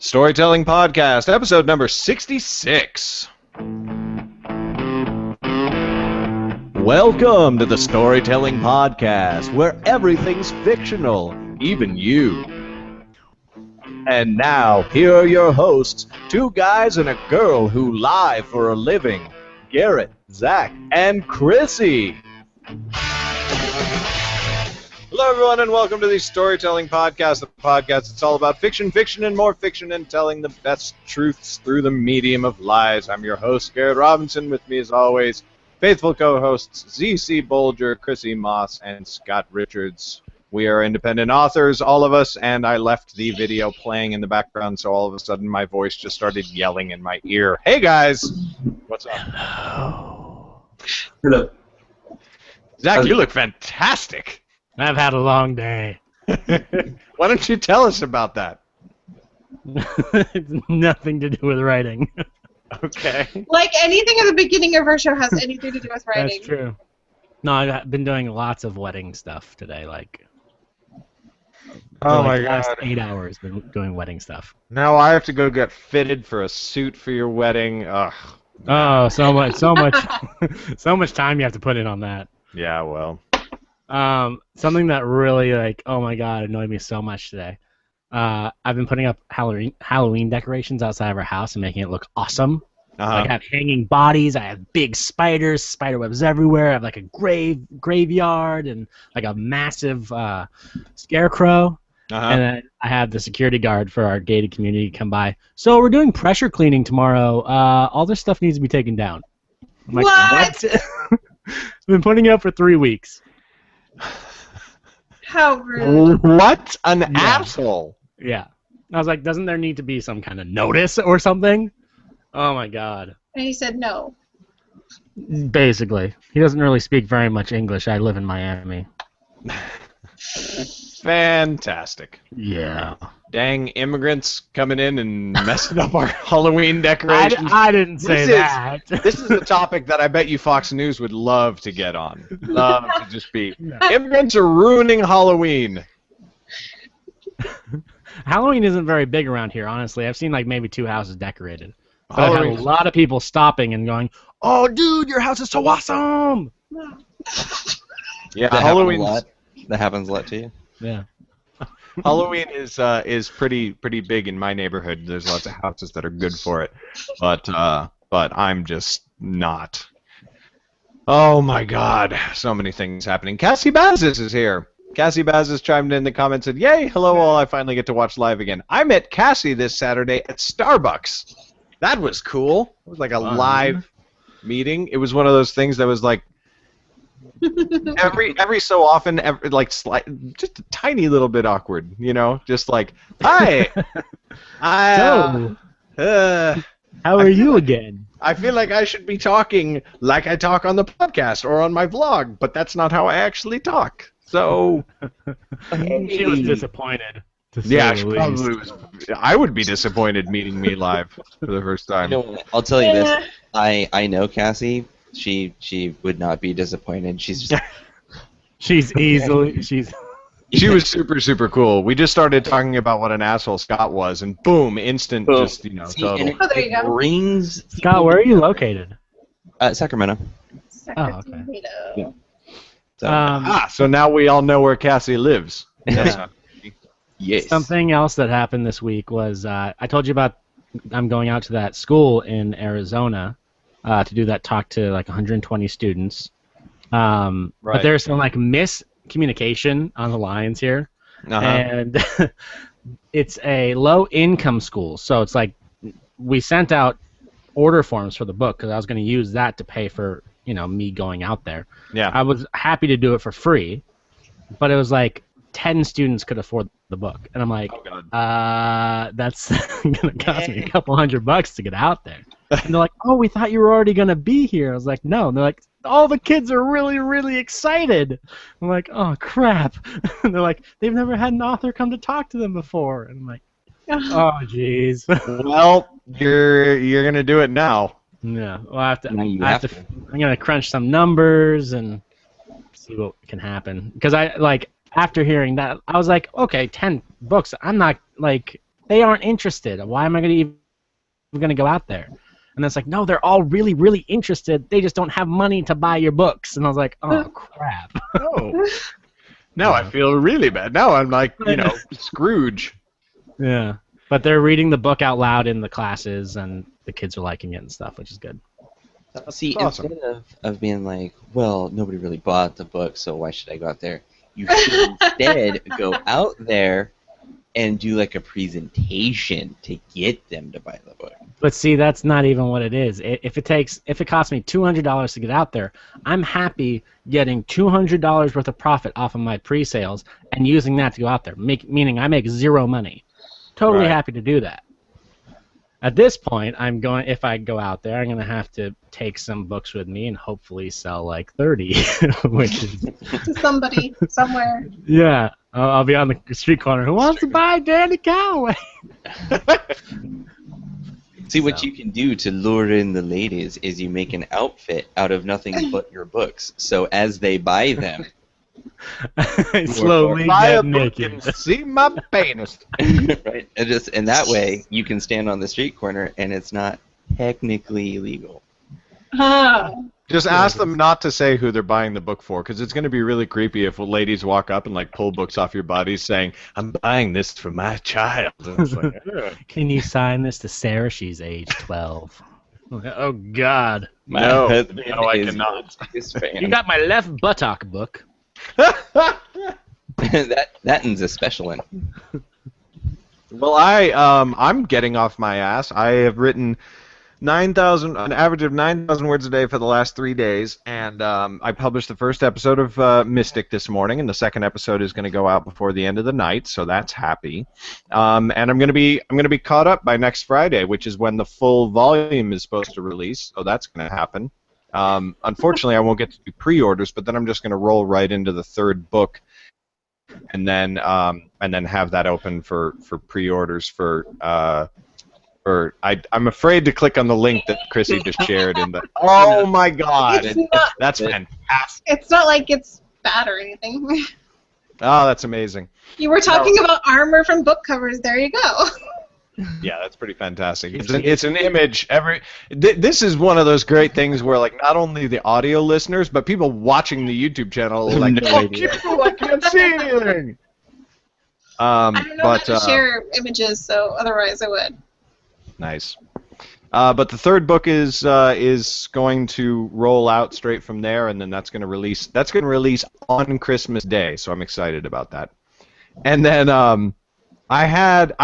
Storytelling Podcast, episode number 66. Welcome to the Storytelling Podcast, where everything's fictional, even you. And now, here are your hosts, two guys and a girl who lie for a living, Garrett, Zach, and Chrissy. Hello, everyone, and welcome to the Storytelling Podcast, the podcast that's all about fiction, and more fiction, and telling the best truths through the medium of lies. I'm your host, Garrett Robinson. With me, as always, faithful co-hosts Z.C. Bolger, Chrissy Moss, and Scott Richards. We are independent authors, all of us, and I left the video playing in the background, so all of a sudden my voice just started yelling in my ear. Hey, guys! What's up? Hello. Zach, you look fantastic! I've had a long day. Why don't you tell us about that? It's nothing to do with writing. Okay. Like anything at the beginning of our show has anything to do with writing. That's true. No, I've been doing lots of wedding stuff today. My last God. 8 hours been doing wedding stuff. Now I have to go get fitted for a suit for your wedding. Ugh. Oh, so much, so much time you have to put in on that. Yeah, well. Something that really, oh my God, annoyed me so much today. I've been putting up Halloween decorations outside of our house and making it look awesome. Uh-huh. I have hanging bodies. I have big spiders, spider webs everywhere. I have like a graveyard and like a massive scarecrow. Uh-huh. And then I have the security guard for our gated community come by. So we're doing pressure cleaning tomorrow. All this stuff needs to be taken down. I'm like, What? I've been putting it up for 3 weeks. How rude. What an Yeah. asshole! Yeah. I was like, doesn't there need to be some kind of notice or something? Oh my God. And he said no. Basically. He doesn't really speak very much English. I live in Miami. Fantastic. Yeah. Dang immigrants coming in and messing up our Halloween decorations. I didn't say that. This is a topic that I bet you Fox News would love to get on. Love to just be. Immigrants are ruining Halloween. Halloween isn't very big around here, honestly. I've seen like maybe 2 houses decorated. But I've had a Halloween. lot of people stopping and going, "Oh, dude, your house is so awesome!" Yeah, That Halloween. happens a lot to you. Yeah. Halloween is pretty big in my neighborhood. There's lots of houses that are good for it, but I'm just not. Oh my God, so many things happening. Cassie Bazis is here. Cassie Bazis chimed in the comments and said, "Yay, hello all! I finally get to watch live again. I met Cassie this Saturday at Starbucks. That was cool. It was like a live meeting. It was one of those things that was like." every so often, just a tiny little bit awkward, you know, just like, hi, So, how are you again? I feel like I should be talking like I talk on the podcast or on my vlog, but that's not how I actually talk. So, She was disappointed. To say yeah, the she least. probably was. I would be disappointed meeting me live for the first time. You know, I'll tell you Yeah. this. I know Cassie. She would not be disappointed. She's just She's She was super cool. We just started talking about what an asshole Scott was, and boom, instant, Boom. just See, total. and Oh, there you it go. brings Scott. Where are you located? Sacramento. okay. Yeah. So, So now we all know where Cassie lives. Yeah. yes. Something else that happened this week was I told you about I'm going out to that school in Arizona to do that talk to like 120 students. But Right. there's some like miscommunication on the lines here, Uh-huh. and it's a low-income school. So it's like we sent out order forms for the book because I was going to use that to pay for me going out there. Yeah. I was happy to do it for free, but it was like 10 students could afford the book, and I'm like, Oh, God. that's gonna cost me a couple $100 to get out there. And they're like, oh, we thought you were already gonna be here. I was like, no. And they're like, all the kids are really, really excited. I'm like, oh crap. And they're like, they've never had an author come to talk to them before. And I'm like, oh jeez. Well, you're gonna do it now. Yeah. Well, I have to. Now you I have have to. to. I'm gonna crunch some numbers and see what can happen. Because after hearing that, I was like, okay, 10 books. I'm not like they aren't interested. Why am I going to go out there? And it's like, no, they're all really, really interested. They just don't have money to buy your books. And I was like, oh, crap. Oh. Now I feel really bad. Now I'm like, Scrooge. Yeah. But they're reading the book out loud in the classes, and the kids are liking it and stuff, which is good. See, awesome. instead of being like, well, nobody really bought the book, so why should I go out there? You should instead go out there and do like a presentation to get them to buy the book. But see, that's not even what it is. If it costs me $200 to get out there, I'm happy getting $200 worth of profit off of my pre-sales and using that to go out there, meaning I make zero money. Totally Right. happy to do that. At this point, if I go out there, I'm going to have to take some books with me and hopefully sell like 30, which is... To somebody, somewhere. Yeah, I'll be on the street corner. Who wants to buy Danny Calloway? See, what you can do to lure in the ladies is you make an outfit out of nothing but your books. So as they buy them, I slowly Buy a get book naked. and see my penis. right? And that way you can stand on the street corner and it's not technically illegal. Just ask them not to say who they're buying the book for, because it's going to be really creepy if ladies walk up and like pull books off your body saying, "I'm buying this for my child." And it's like, "Ugh." Can you sign this to Sarah? She's age 12. Oh, God. My No, husband no, I is cannot. this fan. You got my left buttock book. that one's a special one. Well, I'm getting off my ass. I have written an average of 9,000 words a day for the last 3 days, and I published the first episode of Mystic this morning, and the second episode is going to go out before the end of the night, so that's happy. And I'm going to be caught up by next Friday, which is when the full volume is supposed to release, so that's going to happen. Unfortunately, I won't get to do pre-orders, but then I'm just going to roll right into the third book, and then have that open for pre-orders for. I'm afraid to click on the link that Chrissy just shared in the. Oh my God, that's fantastic! It's not like it's bad or anything. Oh, that's amazing. You were talking about armor from book covers. There you go. Yeah, that's pretty fantastic. It's an image. This is one of those great things where like not only the audio listeners but people watching the YouTube channel are like, No "Oh, idea. I can't see anything." I don't know how to share images, so otherwise I would. Nice. But the third book is going to roll out straight from there, and then that's going to release. That's going to release on Christmas Day, so I'm excited about that. And then I had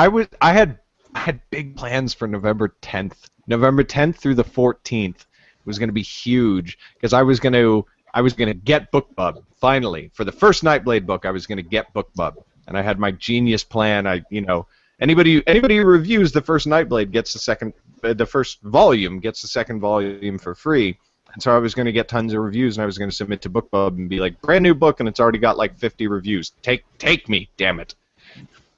big plans for November 10th. November 10th through the 14th was going to be huge because I was going to get BookBub finally for the first Nightblade book. I was going to get BookBub, and I had my genius plan. Anybody who reviews the first Nightblade gets the first volume gets the second volume for free. And so I was going to get tons of reviews, and I was going to submit to BookBub and be like, brand new book, and it's already got like 50 reviews. Take me, damn it.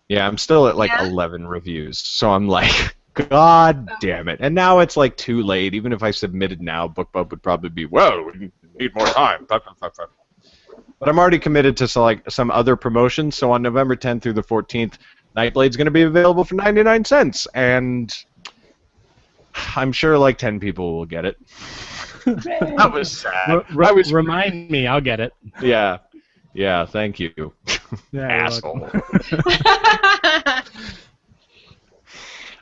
Yeah, I'm still at like 11 reviews, so I'm like, God damn it. And now it's like too late. Even if I submitted now, BookBub would probably be, whoa, we need more time. But I'm already committed to some other promotions, so on November 10th through the 14th, Nightblade's going to be available for 99 cents, and I'm sure like 10 people will get it. That was sad. Remind me, I'll get it. Yeah. Yeah, thank you. Yeah, Asshole.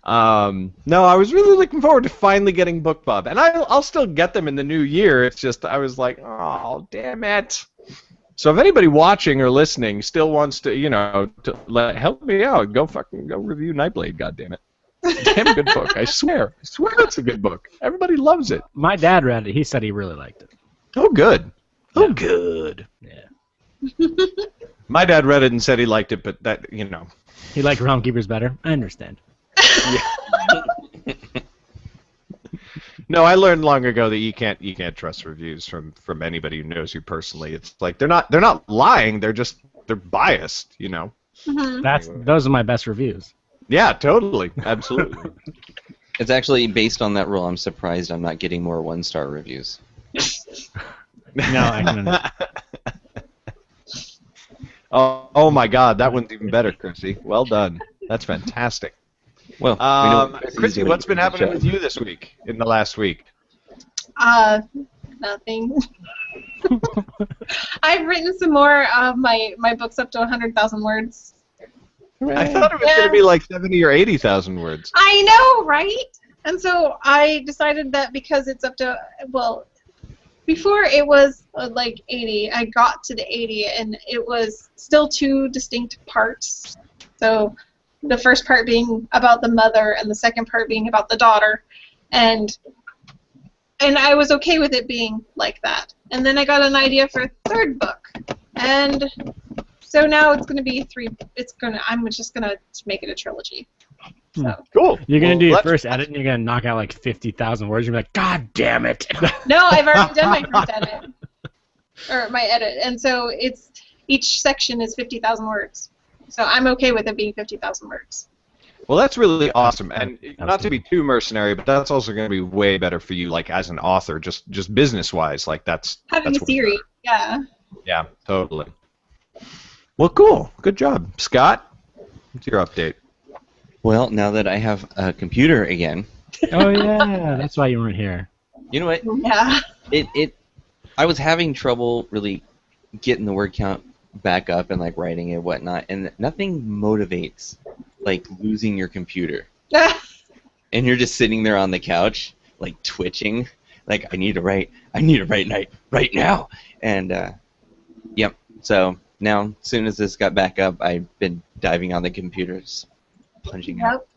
No, I was really looking forward to finally getting BookBub, and I'll still get them in the new year. It's just I was like, oh, damn it. So if anybody watching or listening still wants to, help me out, go review Nightblade, goddammit. Damn good book. I swear it's a good book. Everybody loves it. My dad read it. He said he really liked it. Oh, good. Yeah. Oh, good. Yeah. My dad read it and said he liked it, but that, He liked Realm Keepers better. I understand. No, I learned long ago that you can't trust reviews from anybody who knows you personally. It's like they're not lying. They're biased. Mm-hmm. Those are my best reviews. Yeah, totally, absolutely. It's actually based on that rule. I'm surprised I'm not getting more 1-star reviews. No, I can. Oh my God, that one's even better, Chrissy. Well done. That's fantastic. Well, we know what Chrissy's Chrissy, doing what's been for the happening show. with you this week? In the last week? Nothing. I've written some more of my books up to 100,000 words. I thought it was going to be like 70 or 80,000 words. I know, right? And so I decided that because it's up to, well, before it was like 80, I got to the 80, and it was still two distinct parts. So the first part being about the mother, and the second part being about the daughter, and I was okay with it being like that. And then I got an idea for a third book, and so now it's going to be three. I'm just going to make it a trilogy. So. Cool. You're gonna do your let's- first edit, and you're gonna knock out like 50,000 words. You're gonna be like, God damn it! No, I've already done my first edit, or my edit, and so each section is 50,000 words. So I'm okay with it being 50,000 words. Well, that's really awesome, and not to be too mercenary, but that's also going to be way better for you, like as an author, just business-wise. Like that's Having that's a theory, yeah. Yeah, totally. Well, cool. Good job, Scott. What's your update? Well, now that I have a computer again, Oh yeah, that's why you weren't here. you know what? Yeah. I was having trouble really getting the word count back up and like writing it and whatnot, and nothing motivates like losing your computer. And you're just sitting there on the couch, like twitching, like I need to write right now. And yep. So now, as soon as this got back up, I've been diving on the computers, punching out.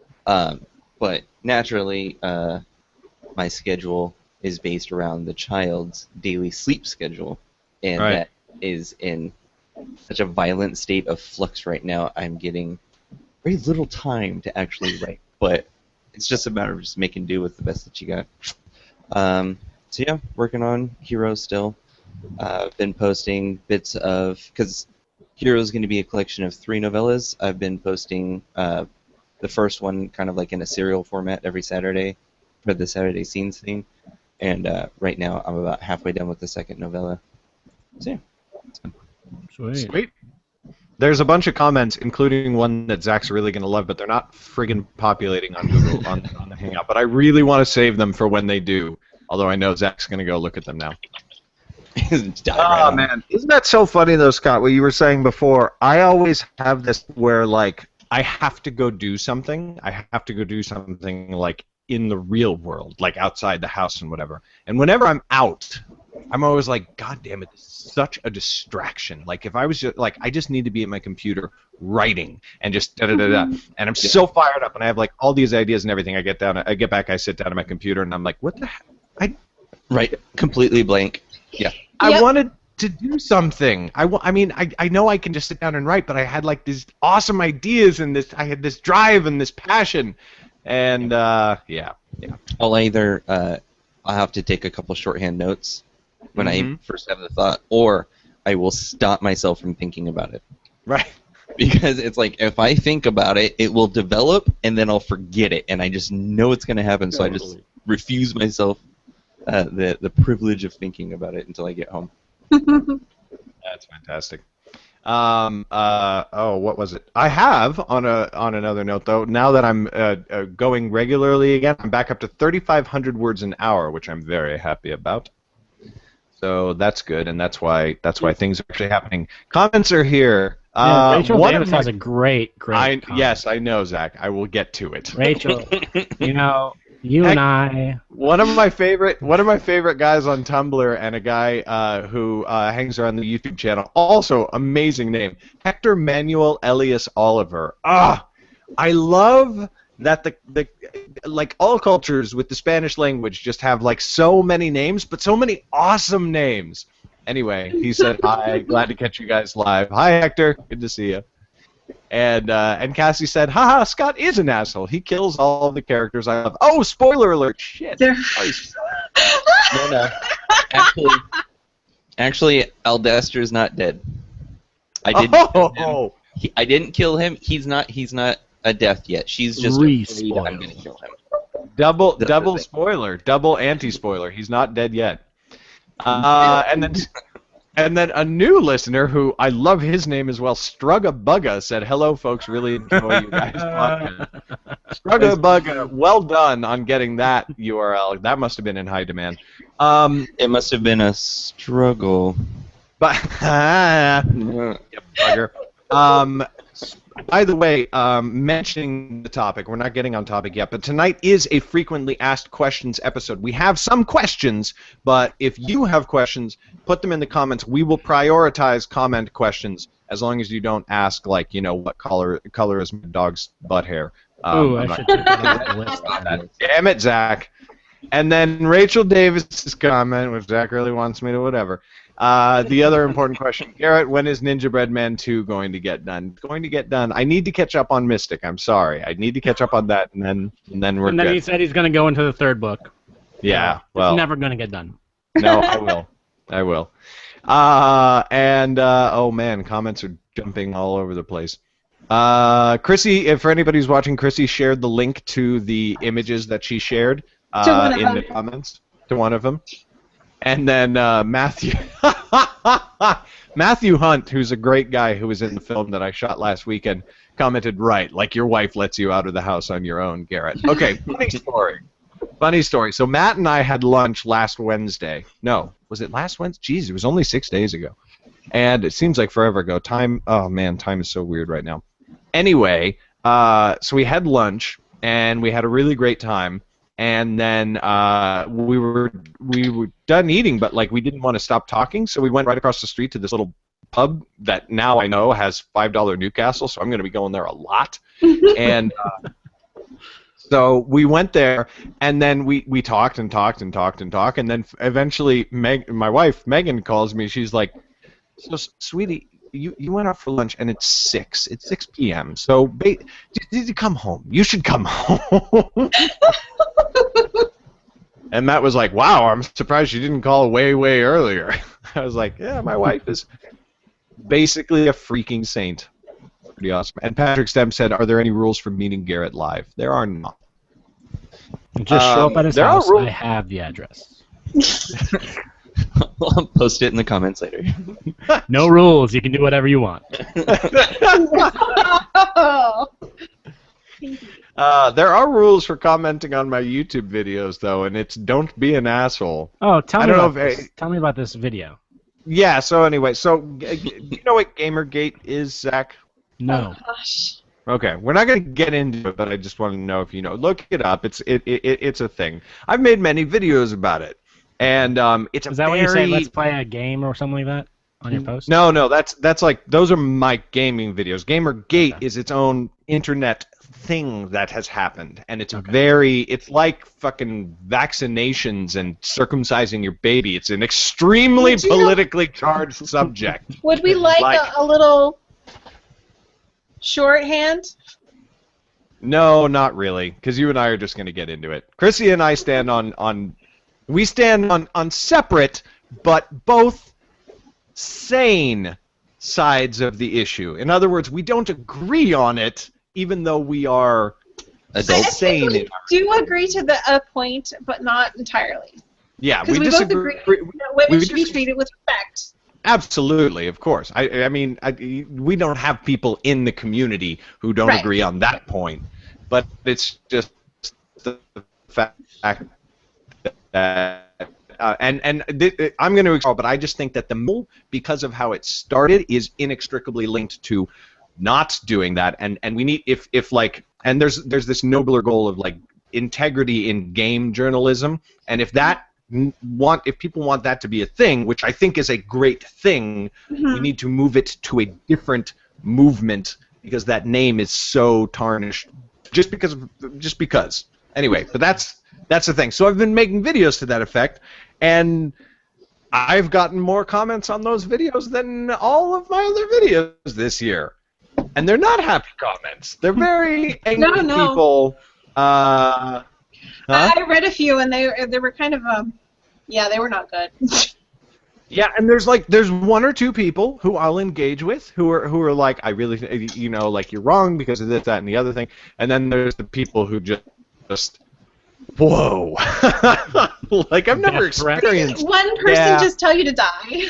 But naturally, my schedule is based around the child's daily sleep schedule, and Right. that is in such a violent state of flux right now. I'm getting very little time to actually write, but it's just a matter of just making do with the best that you got. So yeah, working on Heroes still. Been posting bits of, because Heroes is going to be a collection of 3 novellas. I've been posting the first one kind of like in a serial format every Saturday for the Saturday Scenes thing. And right now I'm about halfway done with the second novella. So yeah. Sweet. There's a bunch of comments, including one that Zach's really going to love, but they're not friggin' populating on Google on the Hangout. But I really want to save them for when they do, although I know Zach's going to go look at them now. Oh Man, isn't that so funny though, Scott? What you were saying before, I always have this where like I have to go do something. I have to go do something like in the real world, like outside the house and whatever. And whenever I'm out, I'm always like, God damn it, this is such a distraction. Like if I was just like, I just need to be at my computer writing and just da da da da. And I'm so fired up, and I have like all these ideas and everything. I get back, I sit down at my computer, and I'm like, what the heck? Right, completely blank. Yeah. I wanted to do something. I mean, I know I can just sit down and write, but I had like these awesome ideas and I had this drive and this passion, and yeah. I'll either I'll have to take a couple shorthand notes when I first have the thought, or I will stop myself from thinking about it. Right. Because it's like if I think about it, it will develop, and then I'll forget it, and I just know it's going to happen. So I just refuse myself the privilege of thinking about it until I get home. That's fantastic. What was it? I have on another note though. Now that I'm going regularly again, I'm back up to 3,500 words an hour, which I'm very happy about. So that's good, and that's why things are actually happening. Comments are here. Rachel Davis has a great comment. Yes, I know, Zach. I will get to it. Rachel, and I. One of my favorite guys on Tumblr, and a guy who hangs around the YouTube channel. Also, amazing name, Hector Manuel Elias Oliver. I love that the like all cultures with the Spanish language just have like so many names, but so many awesome names. Anyway, he said, "Hi, glad to catch you guys live. Hi, Hector, good to see you." And Cassie said, "Haha, Scott is an asshole. He kills all of the characters I love." Oh, spoiler alert! Shit. No. Actually, Aldaster's not dead. I didn't kill him. He's not a death yet. She's just afraid I'm going to kill him. Double spoiler, double anti-spoiler. He's not dead yet. And And then a new listener who I love his name as well, Strugabugga, said, "Hello, folks. Really enjoy you guys' podcast." Strugabugga, well done on getting that URL. That must have been in high demand. It must have been a struggle. But you bugger. By the way, mentioning the topic, we're not getting on topic yet, but tonight is a frequently asked questions episode. We have some questions, but if you have questions, put them in the comments. We will prioritize comment questions as long as you don't ask, like, what color is my dog's butt hair. Ooh, I'm I not should take that off the list. that. Damn it, Zach. And then Rachel Davis's comment, which Zach really wants me to whatever. The other important question, Garrett, when is Ninja Bread Man 2 going to get done? It's going to get done. I need to catch up on Mystic. I'm sorry. I need to catch up on that, and then we're And then good. he said he's going to go into the third book. Yeah, well, It's never going to get done. no, I will. I will. Oh man, comments are jumping all over the place. Chrissy, if for anybody who's watching, Chrissy shared the link to the images that she shared in the comments to one of them. And then Matthew Hunt, who's a great guy who was in the film that I shot last weekend, commented, "Right, like your wife lets you out of the house on your own, Garrett." Okay, funny story. Funny story. So Matt and I had lunch last Wednesday. No, was it last Wednesday? Jeez, it was only 6 days ago. And it seems like forever ago. Time is so weird right now. Anyway, so we had lunch, and we had a really great time. And then we were done eating, but like we didn't want to stop talking, so we went right across the street to this little pub that now I know has $5 Newcastle, so I'm going to be going there a lot. And so we went there, and then we talked and talked and talked and talked, and then eventually my wife Megan calls me. She's like, "So, sweetie, you went out for lunch, and it's 6 p.m. So did you come home? You should come home." And Matt was like, "Wow, I'm surprised you didn't call way earlier." I was like, "Yeah, my wife is basically a freaking saint." Pretty awesome. And Patrick Stem said, "Are there any rules for meeting Garrett live?" There are not. Just show up at his there are house. rules. I have the address. I'll post it in the comments later. No rules. You can do whatever you want. There are rules for commenting on my YouTube videos, though, and it's don't be an asshole. Oh, tell I me don't know about if this. Tell me about this video. Yeah, so anyway, do you know what Gamergate is, Zach? No. Oh, gosh. Okay, we're not going to get into it, but I just want to know if you know. Look it up. It's a thing. I've made many videos about it, and it's a Is that very... when you say let's play a game or something like that on your post? No, that's like those are my gaming videos. Gamergate is its own internet thing that has happened, and it's it's like fucking vaccinations and circumcising your baby. It's an extremely politically charged subject. Would we like a little shorthand? No, not really, because you and I are just going to get into it. Chrissy and I stand on separate but both sane sides of the issue. In other words, we don't agree on it, even though we are Adults. sane. We do agree to a point, but not entirely. Yeah, Because we we both disagree. agree that women we should be dis- treated with respect. Absolutely, of course. I mean, we don't have people in the community who don't Right. agree on that point, but it's just the fact that. I'm going to explore, but I just think that the mole, because of how it started, is inextricably linked to not doing that, and we need if like, and there's this nobler goal of like integrity in game journalism, and if people want that to be a thing, which I think is a great thing, we need to move it to a different movement because that name is so tarnished just because. Anyway, but that's the thing. So I've been making videos to that effect, and I've gotten more comments on those videos than all of my other videos this year. And they're not happy comments. They're very angry No. people. I read a few, and they were kind of they were not good. Yeah, and there's one or two people who I'll engage with who are like, I really like you're wrong because of this, that, and the other thing. And then there's the people who just whoa, like I've never Death threat? experienced. One person just tell you to die.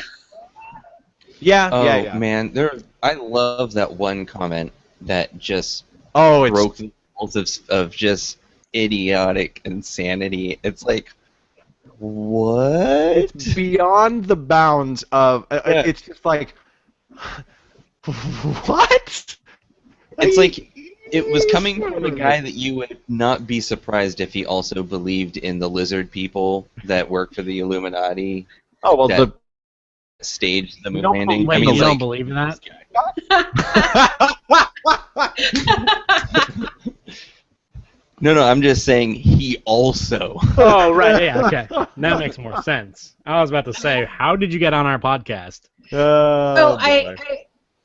Yeah, Oh yeah. man, I love that one comment that just Oh, it's broke the walls of just idiotic insanity. It's like, what? it's beyond the bounds of. Yeah. It's just like, what? It's like it was coming from a guy that you would not be surprised if he also believed in the lizard people that work for the Illuminati Oh well, that staged the moon landing. Wait, I mean, you like, don't believe in that? no, I'm just saying he also. Oh, right. Yeah, okay. That makes more sense. I was about to say, how did you get on our podcast? So boy. I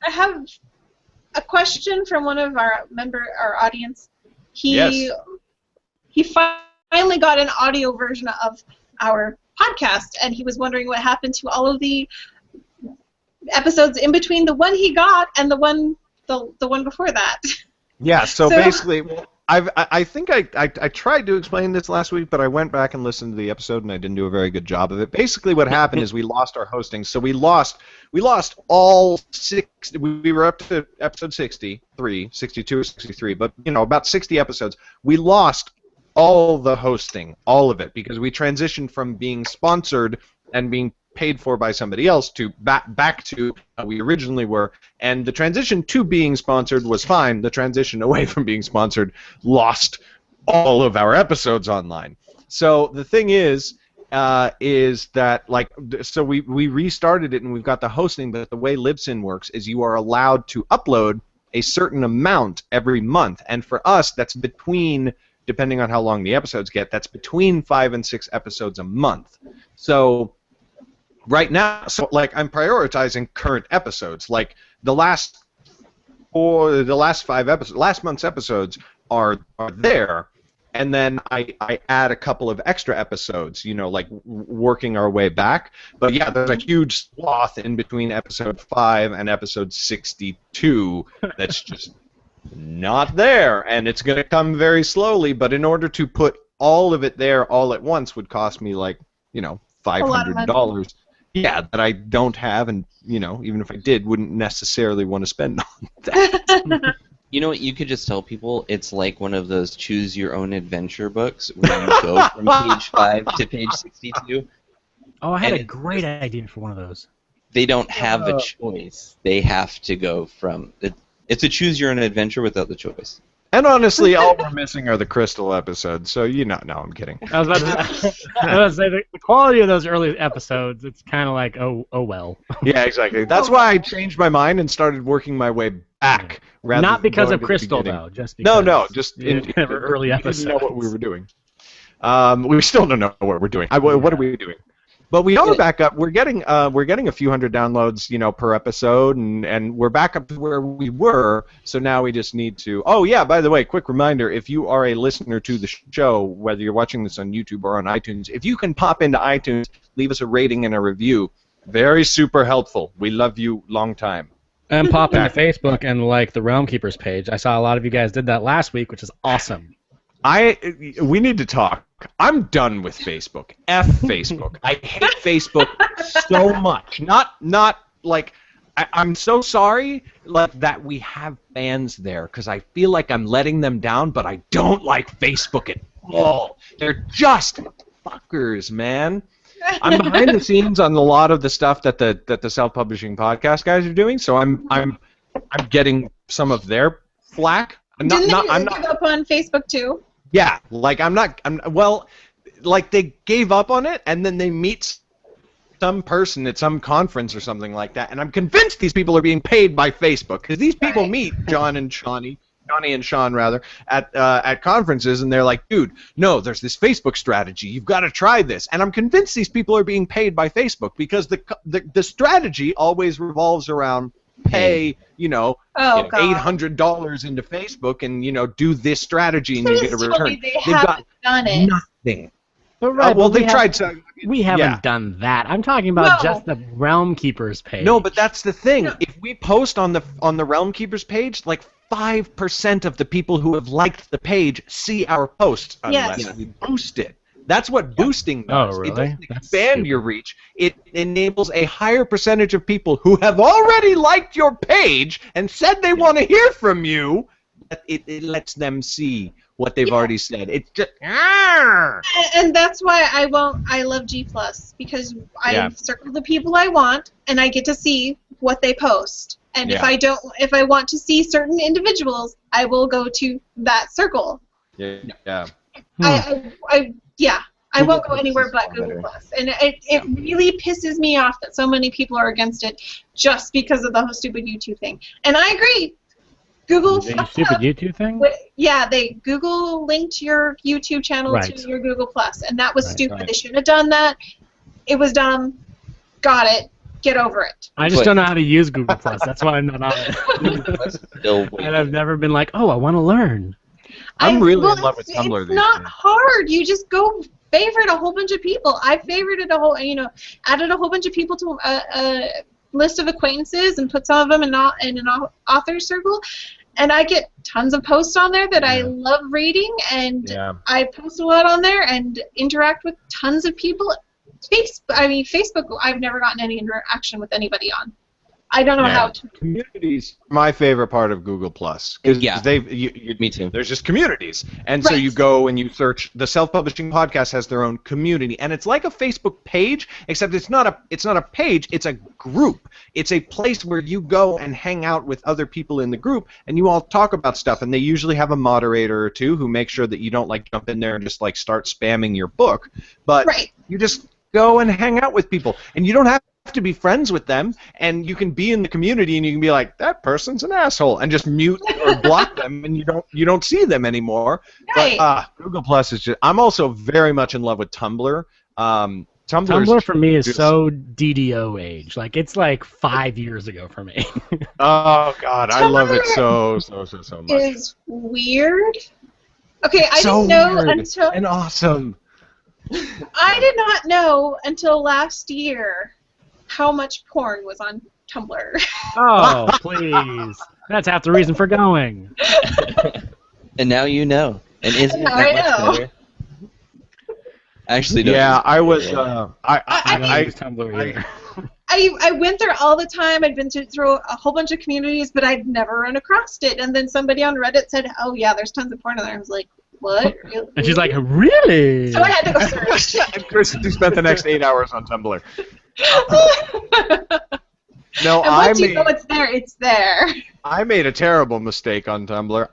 have a question from one of our audience. He finally got an audio version of our podcast, and he was wondering what happened to all of the episodes in between the one he got and the one before that. Yeah, so So- basically, I think I tried to explain this last week, but I went back and listened to the episode and I didn't do a very good job of it. Basically, what happened is we lost our hosting, so we lost all six. We were up to episode 63, 62 or 63, but about 60 episodes. We lost all the hosting, all of it, because we transitioned from being sponsored and being paid for by somebody else to back to how we originally were, and the transition to being sponsored was fine. The transition away from being sponsored lost all of our episodes online. So the thing is that so we restarted it and we've got the hosting, but the way Libsyn works is you are allowed to upload a certain amount every month, and for us that's between, depending on how long the episodes get, that's between 5 and 6 episodes a month. So right now, I'm prioritizing current episodes. Like the last 5 episodes, last month's episodes are there, and then I add a couple of extra episodes, working our way back. But yeah, there's a huge swath in between episode 5 and episode 62 that's just not there, and it's going to come very slowly. But in order to put all of it there all at once would cost me $500. Yeah, that I don't have, and even if I did, wouldn't necessarily want to spend on that. You know what? You could just tell people it's like one of those choose your own adventure books where you go from page 5 to page 62. Oh, I had And a great idea for one of those. They don't have a choice. They have to go from it's a choose your own adventure without the choice. And honestly, all we're missing are the Crystal episodes. So no, I'm kidding. I was about to say the quality of those early episodes. It's kind of like oh well. Yeah, exactly. That's why I changed my mind and stared working my way back. Rather Not than because going of to the Crystal beginning. though, just because. No, just early we episodes. didn't know what we were doing. We still don't know what we're doing. What are we doing? But we are back up. We're getting a few hundred downloads, per episode, and we're back up to where we were. So now we just need to. Oh yeah, by the way, quick reminder: if you are a listener to the show, whether you're watching this on YouTube or on iTunes, if you can pop into iTunes, leave us a rating and a review. Very super helpful. We love you long time. And pop into Facebook and like the Realm Keepers page. I saw a lot of you guys did that last week, which is awesome. We need to talk. I'm done with Facebook. F Facebook. I hate Facebook so much. Not like I'm so sorry that we have fans there because I feel like I'm letting them down, but I don't like Facebook at all. They're just fuckers, man. I'm behind the scenes on a lot of the stuff that the self-publishing podcast guys are doing, so I'm getting some of their flack. Didn't they give up on Facebook too? Yeah, they gave up on it, and then they meet some person at some conference or something like that, and I'm convinced these people are being paid by Facebook, because these people meet Johnny and Sean rather, at conferences, and they're like, dude, no, there's this Facebook strategy, you've got to try this, and I'm convinced these people are being paid by Facebook, because the strategy always revolves around pay, $800 into Facebook and, do this strategy and you get a return. They've got done it. Nothing. But right, well, but they tried to. We haven't done that. I'm talking about just the Realm Keepers page. No, but that's the thing. No. If we post on the Realm Keepers page, 5% of the people who have liked the page see our posts unless we boost it. That's what boosting does. Oh, It really? doesn't That's expand stupid. your reach. It enables a higher percentage of people who have already liked your page and said they want to hear from you. It lets them see what they've already said. It's just And that's why I love G Plus, because Yeah. I circle the people I want and I get to see what they post. And Yeah. if I want to see certain individuals, I will go to that circle. yeah. I Google won't go Plus anywhere is but far Google better. Plus. And it really pisses me off that so many people are against it just because of the whole stupid YouTube thing. And I agree. Google The fucked stupid up. YouTube thing? Yeah, they Google linked your YouTube channel Right. to your Google Plus, and that was Right, stupid. right. They shouldn't have done that. It was dumb. Got it. Get over it. I just But- don't know how to use Google Plus. That's why I'm not on it. Still way And I've never been like, oh, I want to learn. I'm really in love with it's- Tumblr It's these not days. hard. You just go favorite a whole bunch of people. I favorited added a whole bunch of people to a list of acquaintances and put some of them in an author circle. And I get tons of posts on there that I Yeah. love reading, and Yeah. I post a lot on there and interact with tons of people. Facebook, I've never gotten any interaction with anybody on. I don't know Yeah. how to. Communities, my favorite part of Google Plus. 'Cause Yeah. Me too. There's just communities, and so Right. you go and you search. The self-publishing podcast has their own community, and it's like a Facebook page, except it's not a page. It's a group. It's a place where you go and hang out with other people in the group, and you all talk about stuff. And they usually have a moderator or two who make sure that you don't like jump in there and just like start spamming your book, but Right. you just go and hang out with people, and you don't have to be friends with them, and you can be in the community and you can be like, that person's an asshole, and just mute or block them, and you don't see them anymore. Right. But Google Plus is just. I'm also very much in love with Tumblr. Tumblr for me is just- so DDO age. Like, it's like 5 years ago for me. Oh God, I love it Tumblr so much. Is weird. Okay, I So didn't know weird until and awesome. I did not know until last year how much porn was on Tumblr. Oh, please. That's half the reason for going. And now you know. And isn't it Now that I much know. better? Actually, don't Yeah, use I was. Tumblr. I don't I use Tumblr either. I went there all the time. I'd been through a whole bunch of communities, but I'd never run across it. And then somebody on Reddit said, "Oh yeah, there's tons of porn on there." I was like, "What?" Really? And she's like, really? So I had to go search. and Kristen spent the next 8 hours on Tumblr. No, And once you know it's there, it's there. I made a terrible mistake on Tumblr.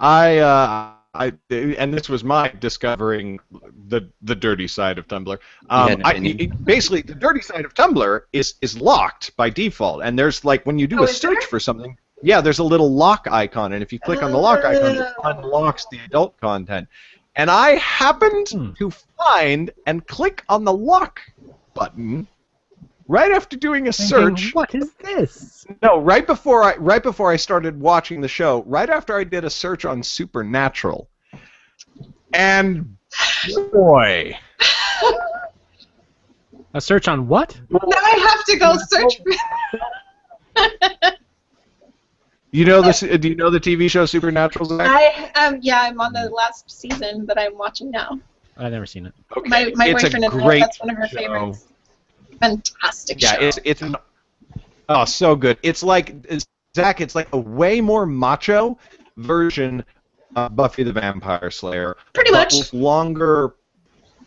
And this was my discovering the dirty side of Tumblr. had an opinion? Basically, the dirty side of Tumblr is locked by default, and there's like when you do Oh, a is search there? for something, yeah, there's a little lock icon, and if you click on the lock icon, it Oh. unlocks the adult content. And I happened to find and click on the lock button right after doing a search. What is this? No, right before I started watching the show, right after I did a search on Supernatural, and boy, A search on what? Now I have to go search for. you know this? Do you know the TV show Supernatural, Zach? I'm on the last season that I'm watching now. I've never seen it. Okay. My It's a boyfriend and great that's one of her show. favorites. Fantastic Yeah, show. it's an so good. It's like Zach. It's like a way more macho version of Buffy the Vampire Slayer. Pretty but much. with longer.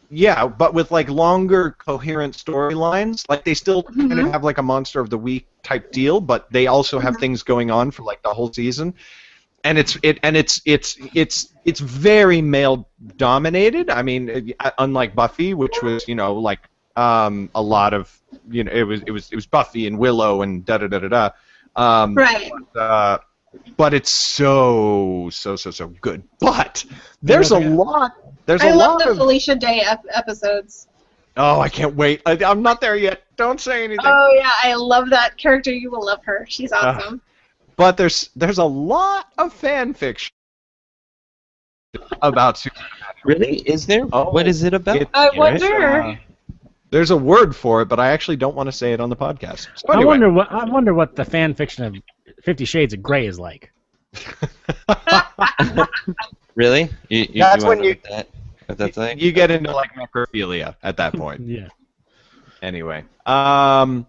Yeah, but with like longer, coherent storylines. Like they still kind of have like a Monster of the Week type deal, but they also have things going on for like the whole season. And it's very male dominated. I mean, unlike Buffy, which was like a lot of it was Buffy and Willow and da da da da da. Right. But it's so good. But there's a lot. There's I a love lot the of. Felicia Day episodes. Oh, I can't wait. I'm not there yet. Don't say anything. Oh yeah, I love that character. You will love her. She's awesome. But there's a lot of fan fiction about Supernatural. Really? Is there? Oh, What is it about? I it's, wonder. There's a word for it, but I actually don't want to say it on the podcast. So I anyway. wonder what the fan fiction of 50 Shades of Grey is like. Really? You That's wanna when you- look at that? But that's like You get into like necrophilia at that point. Yeah. Anyway, and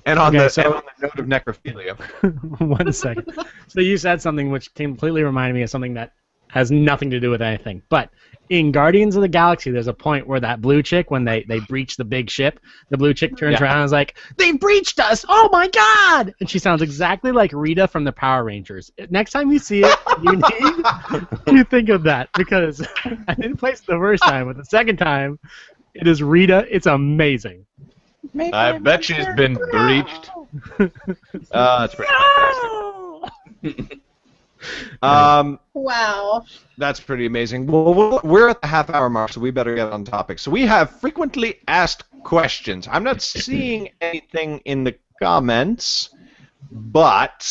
on Okay, the so- and on the note of necrophilia, 1 second. So you said something which completely reminded me of something that has nothing to do with anything. But in Guardians of the Galaxy, there's a point where that blue chick, when they breach the big ship, the blue chick turns Yeah. around and is like, "They breached us! Oh my god!" And she sounds exactly like Rita from the Power Rangers. Next time you see it, you think of that, because I didn't place it the first time, but the second time, it is Rita. It's amazing. I bet she's been breached. That's pretty fantastic. Wow. That's pretty amazing. Well, we're at the half-hour mark, so we better get on topic. So we have frequently asked questions. I'm not seeing anything in the comments, but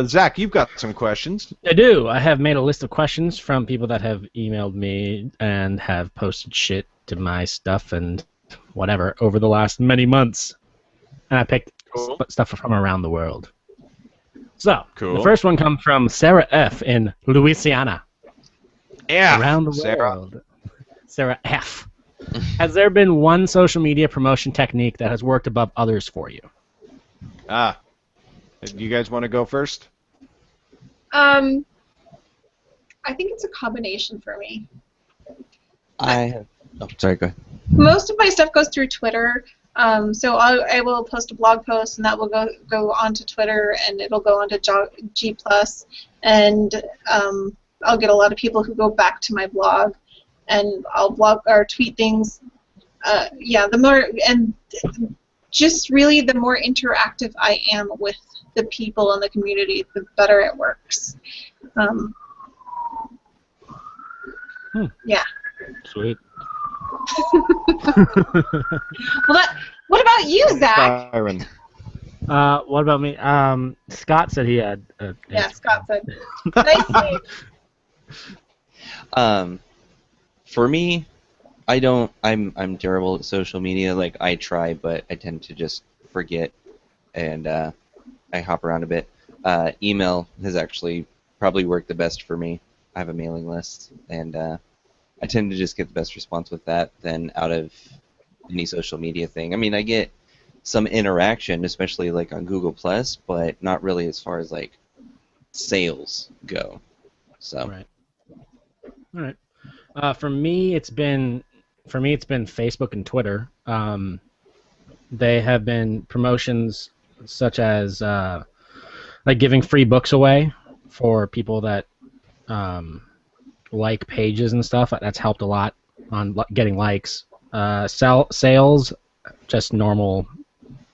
Zach, you've got some questions. I do. I have made a list of questions from people that have emailed me and have posted shit to my stuff and whatever over the last many months. And I picked Cool. stuff from around the world. So, Cool. the first one comes from Sarah F. in Louisiana. Yeah, Around the Sarah. world. Sarah F. Has there been one social media promotion technique that has worked above others for you? You guys want to go first? I think it's a combination for me. Oh, sorry, go ahead. Most of my stuff goes through Twitter. So I will post a blog post, and that will go onto Twitter, and it'll go onto G+, and I'll get a lot of people who go back to my blog, and I'll blog or tweet things. Yeah, the more, and just really the more interactive I am with the people in the community, the better it works. Yeah. Sweet. Well, what about you, Zach? Byron. What about me? Scott said he had. Yeah, Scott said. Nicely. For me, I'm terrible at social media. Like, I try, but I tend to just forget, and I hop around a bit. Email has actually probably worked the best for me. I have a mailing list, and I tend to just get the best response with that than out of any social media thing. I mean, I get some interaction, especially like on Google Plus, but not really as far as like sales go. So. Right. All right. For me, it's been Facebook and Twitter. They have been promotions such as like giving free books away for people that like pages and stuff. That's helped a lot on getting likes. Sales, just normal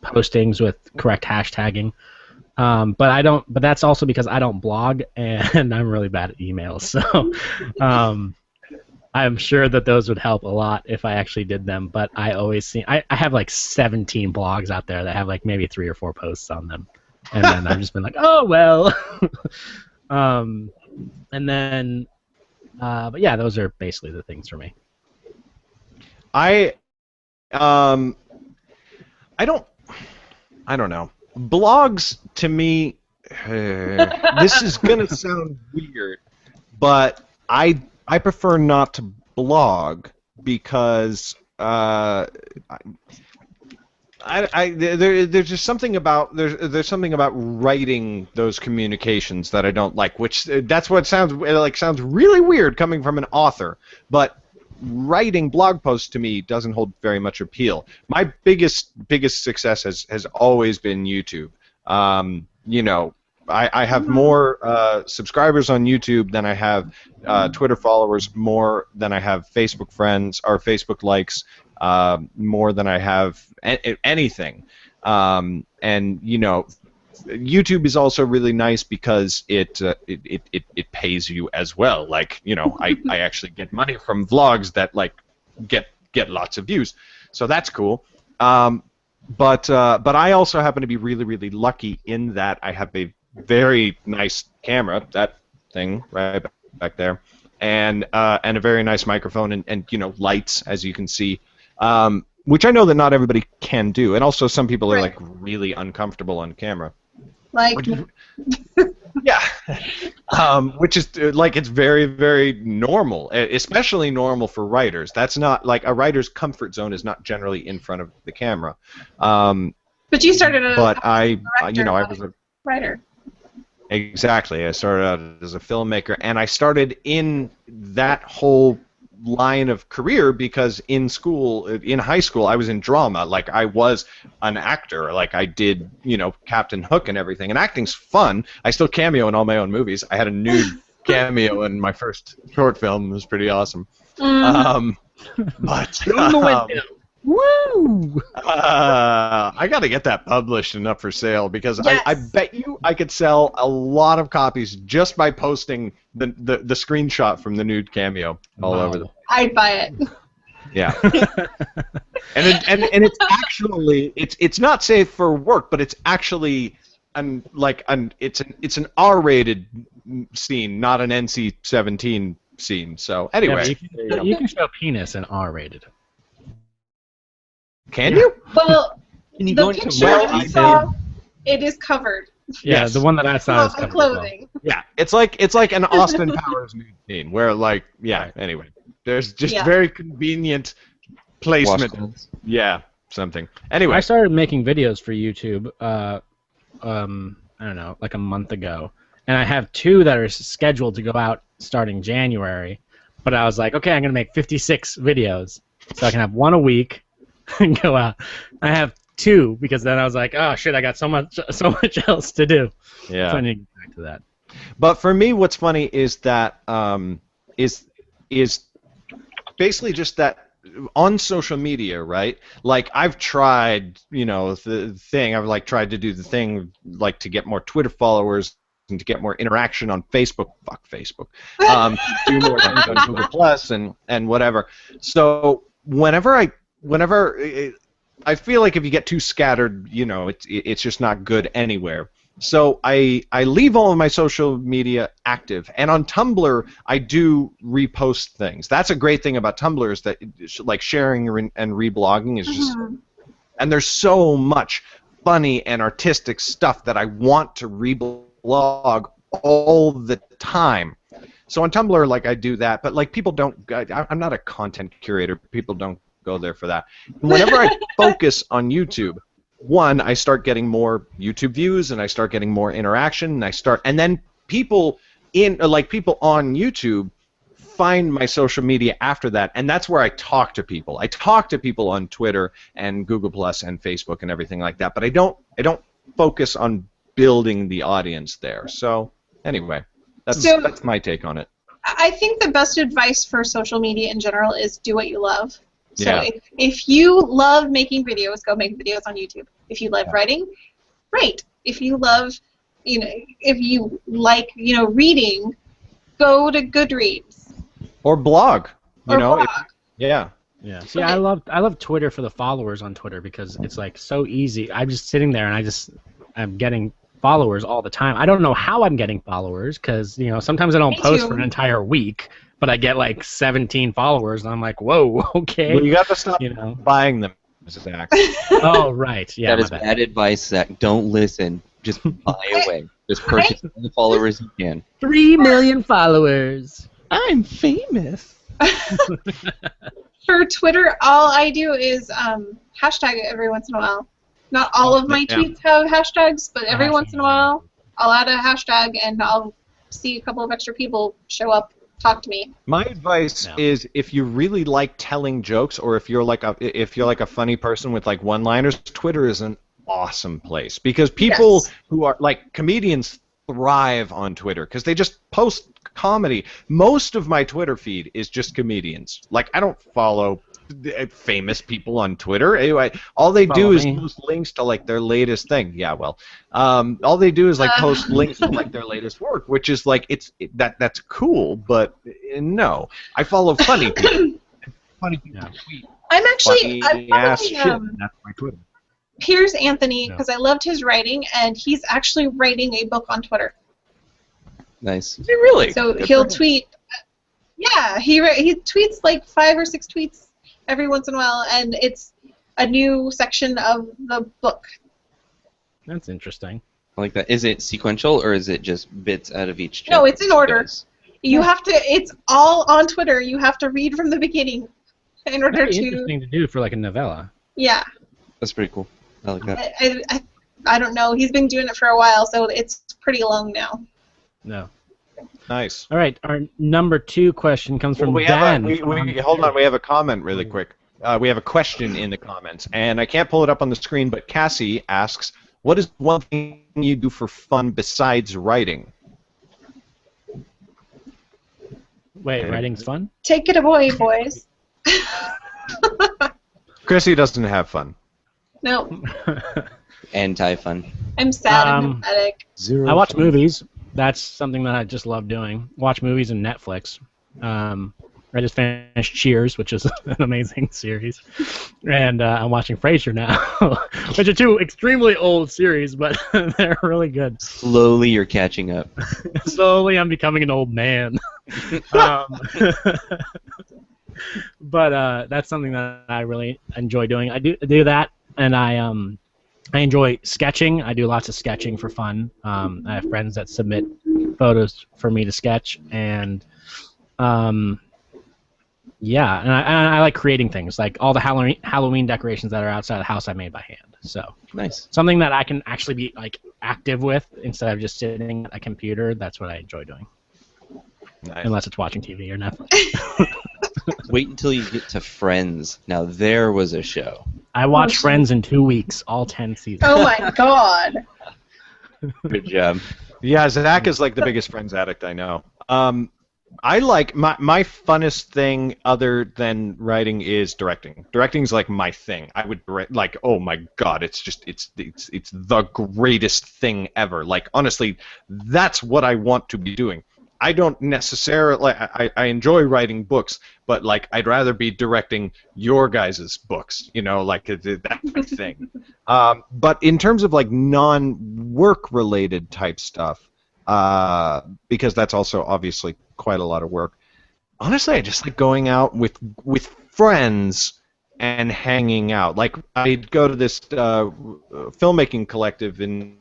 postings with correct hashtagging. But that's also because I don't blog and I'm really bad at emails. So I'm sure that those would help a lot if I actually did them. But I always see I have like 17 blogs out there that have like maybe 3 or 4 posts on them, and then I've just been like, oh well. And then, but yeah, those are basically the things for me. I don't know. Blogs to me, this is gonna sound weird, but I prefer not to blog because there's just something about there's something about writing those communications that I don't like. Which that's what sounds really weird coming from an author, but writing blog posts to me doesn't hold very much appeal. My biggest success has always been YouTube. You know, I have more subscribers on YouTube than I have Twitter followers, more than I have Facebook friends or Facebook likes, more than I have anything. And you know, YouTube is also really nice because it pays you as well. Like, you know, I actually get money from vlogs that like get lots of views, so that's cool. But I also happen to be really lucky in that I have a very nice camera, that thing right back there, and a very nice microphone and you know, lights, as you can see. Which I know that not everybody can do, and also some people are like really uncomfortable on camera. Like, Yeah, which is like it's very, very normal, especially normal for writers. That's not like a writer's comfort zone is not generally in front of the camera. Um, But you started but as I, a director, I not was a a writer. exactly. I started out as a filmmaker, and I started in that whole line of career because in school, in high school, I was in drama. Like I was an actor. Like I did, Captain Hook and everything. And acting's fun. I still cameo in all my own movies. I had a nude cameo in my first short film. It was pretty awesome. Mm. But Through the window. Woo! I got to get that published and up for sale because I Yes. bet you I could sell a lot of copies just by posting the screenshot from the nude cameo all over the. I'd buy it. Yeah. and it's actually it's not safe for work, but it's actually it's an R-rated scene, not an NC-17 scene. So anyway, Yeah, you can show penis in R-rated. Can you? Well, Can you the go into picture more I detail? saw, it is covered. Yeah, Yes. the one that I saw is Of covered as well. clothing. Yeah, it's like an Austin Powers nude scene where anyway, there's just Yeah. very convenient placement. Washcloths? Yeah, something. Anyway, I started making videos for YouTube. I don't know, like a month ago, and I have 2 that are scheduled to go out starting January. But I was like, okay, I'm gonna make 56 videos, so I can have 1 a week and go out. I have 2 because then I was like, oh shit, I got so much else to do. So yeah. I need to get back to that. But for me, what's funny is that is basically just that on social media, right? Like I've tried, the thing. I've tried to do the thing, like to get more Twitter followers and to get more interaction on Facebook. Fuck Facebook. Do more things on Google Plus and whatever. So whenever I feel like if you get too scattered, it's just not good anywhere. So I leave all of my social media active, and on Tumblr I do repost things. That's a great thing about Tumblr is that like sharing and reblogging is just, and there's so much funny and artistic stuff that I want to reblog all the time. So on Tumblr, like I do that, but like people don't. I'm not a content curator. People don't go there for that. Whenever I focus on YouTube, one, I start getting more YouTube views and I start getting more interaction and then people on YouTube find my social media after that, and that's where I talk to people. I talk to people on Twitter and Google Plus and Facebook and everything like that, but I don't focus on building the audience there. So anyway, that's my take on it. I think the best advice for social media in general is do what you love. So Yeah. if you love making videos, go make videos on YouTube. If you love writing, great. If you love, if you like, reading, go to Goodreads. Or blog. Blog. Yeah. Yeah. See, I love Twitter for the followers on Twitter because it's like so easy. I'm just sitting there and I'm getting followers all the time. I don't know how I'm getting followers because sometimes I don't Me post too. for an entire week, but I get like 17 followers and I'm like, whoa, okay. Well, you got to stop buying them, Zach. Oh right, yeah. That my is bad. bad advice, Zach. Don't listen. Just buy away. Just purchase all the followers you can. 3 million followers. I'm famous. For Twitter, all I do is hashtag it every once in a while. Not all of my tweets have hashtags, but every once in a while, I'll add a hashtag and I'll see a couple of extra people show up, talk to me. My advice is if you really like telling jokes, or if you're like a funny person with like one-liners, Twitter is an awesome place because people who are like comedians thrive on Twitter because they just post comedy. Most of my Twitter feed is just comedians. Like I don't follow famous people on Twitter. Anyway, all they do is post links to like their latest thing. Yeah, well, all they do is like post links to like their latest work, which is like that's cool. But no, I follow funny people. Funny people tweet. I'm actually ass shit. That's my Twitter. Piers Anthony because I loved his writing, and he's actually writing a book on Twitter. Nice. Is he really? So he'll tweet. Yeah, he tweets like 5 or 6 tweets every once in a while, and it's a new section of the book. That's interesting. I like that. Is it sequential or is it just bits out of each chapter? No, it's in order. Guys? You have to. It's all on Twitter. You have to read from the beginning in order Very to. interesting to do for like a novella. Yeah. That's pretty cool. I like that. I don't know. He's been doing it for a while, so it's pretty long now. No. Nice. All right, our number 2 question comes from we Dan. Have hold on, we have a comment really quick. We have a question in the comments, and I can't pull it up on the screen, but Cassie asks, what is one thing you do for fun besides writing? Wait, writing's fun? Take it away, boys. Chrissy doesn't have fun. No, Anti-fun. I'm sad and pathetic. Zero. I watch movies. That's something that I just love doing. Watch movies and Netflix. I just finished Cheers, which is an amazing series, and I'm watching Frasier now, which are 2 extremely old series, but they're really good. Slowly you're catching up. Slowly, I'm becoming an old man. But that's something that I really enjoy doing. I do that, and I enjoy sketching. I do lots of sketching for fun. I have friends that submit photos for me to sketch, and yeah, and I like creating things. Like all the Halloween decorations that are outside the house I made by hand. So Nice. something that I can actually be like active with instead of just sitting at a computer. That's what I enjoy doing. Nice. Unless it's watching TV or Netflix. Wait until you get to Friends. Now there was a show. I watched Friends in 2 weeks, all 10 seasons. Oh my god. Good job. Yeah, Zach is like the biggest Friends addict I know. I like my funnest thing other than writing is directing. Directing's like my thing. I would direct, like, oh my god, it's the greatest thing ever. Like honestly, that's what I want to be doing. I don't necessarily I enjoy writing books, but like I'd rather be directing your guys' books, you know, like that's my thing. But in terms of like non-work related type stuff, because that's also obviously quite a lot of work. Honestly, I just like going out with friends and hanging out. Like I'd go to this filmmaking collective in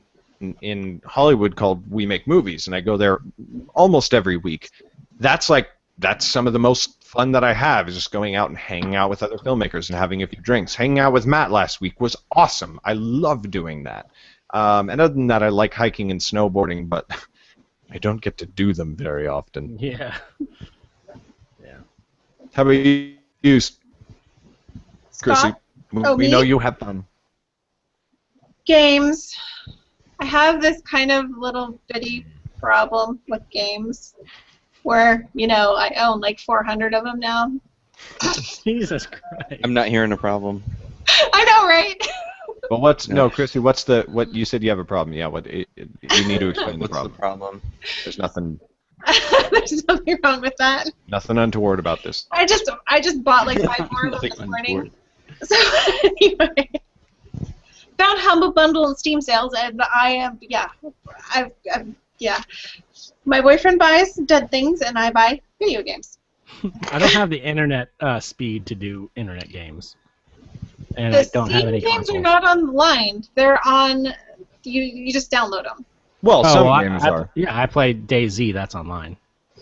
Hollywood called We Make Movies, and I go there almost every week. That's some of the most fun that I have is just going out and hanging out with other filmmakers and having a few drinks. Hanging out with Matt last week was awesome. I love doing that. And other than that, I like hiking and snowboarding, but I don't get to do them very often. Yeah. How about you, Chrissy? Scott? Oh, We me? know you have fun. Games. I have this kind of little bitty problem with games where, you know, I own like 400 of them now. Jesus Christ. I'm not hearing a problem. I know, right? But Chrissy? What you said you have a problem? Yeah, you need to explain the What's problem. the problem? There's nothing There's nothing wrong with that. untoward about this. I just bought like 5 more of them Nothing this morning. untoward. So anyway, found Humble Bundle and Steam sales, and my boyfriend buys dead things, and I buy video games. I don't have the internet speed to do internet games. And The I don't have Steam any games consoles. are not online. They're on. You just download them. Well, some well, games I, are. Yeah, I played DayZ. That's online.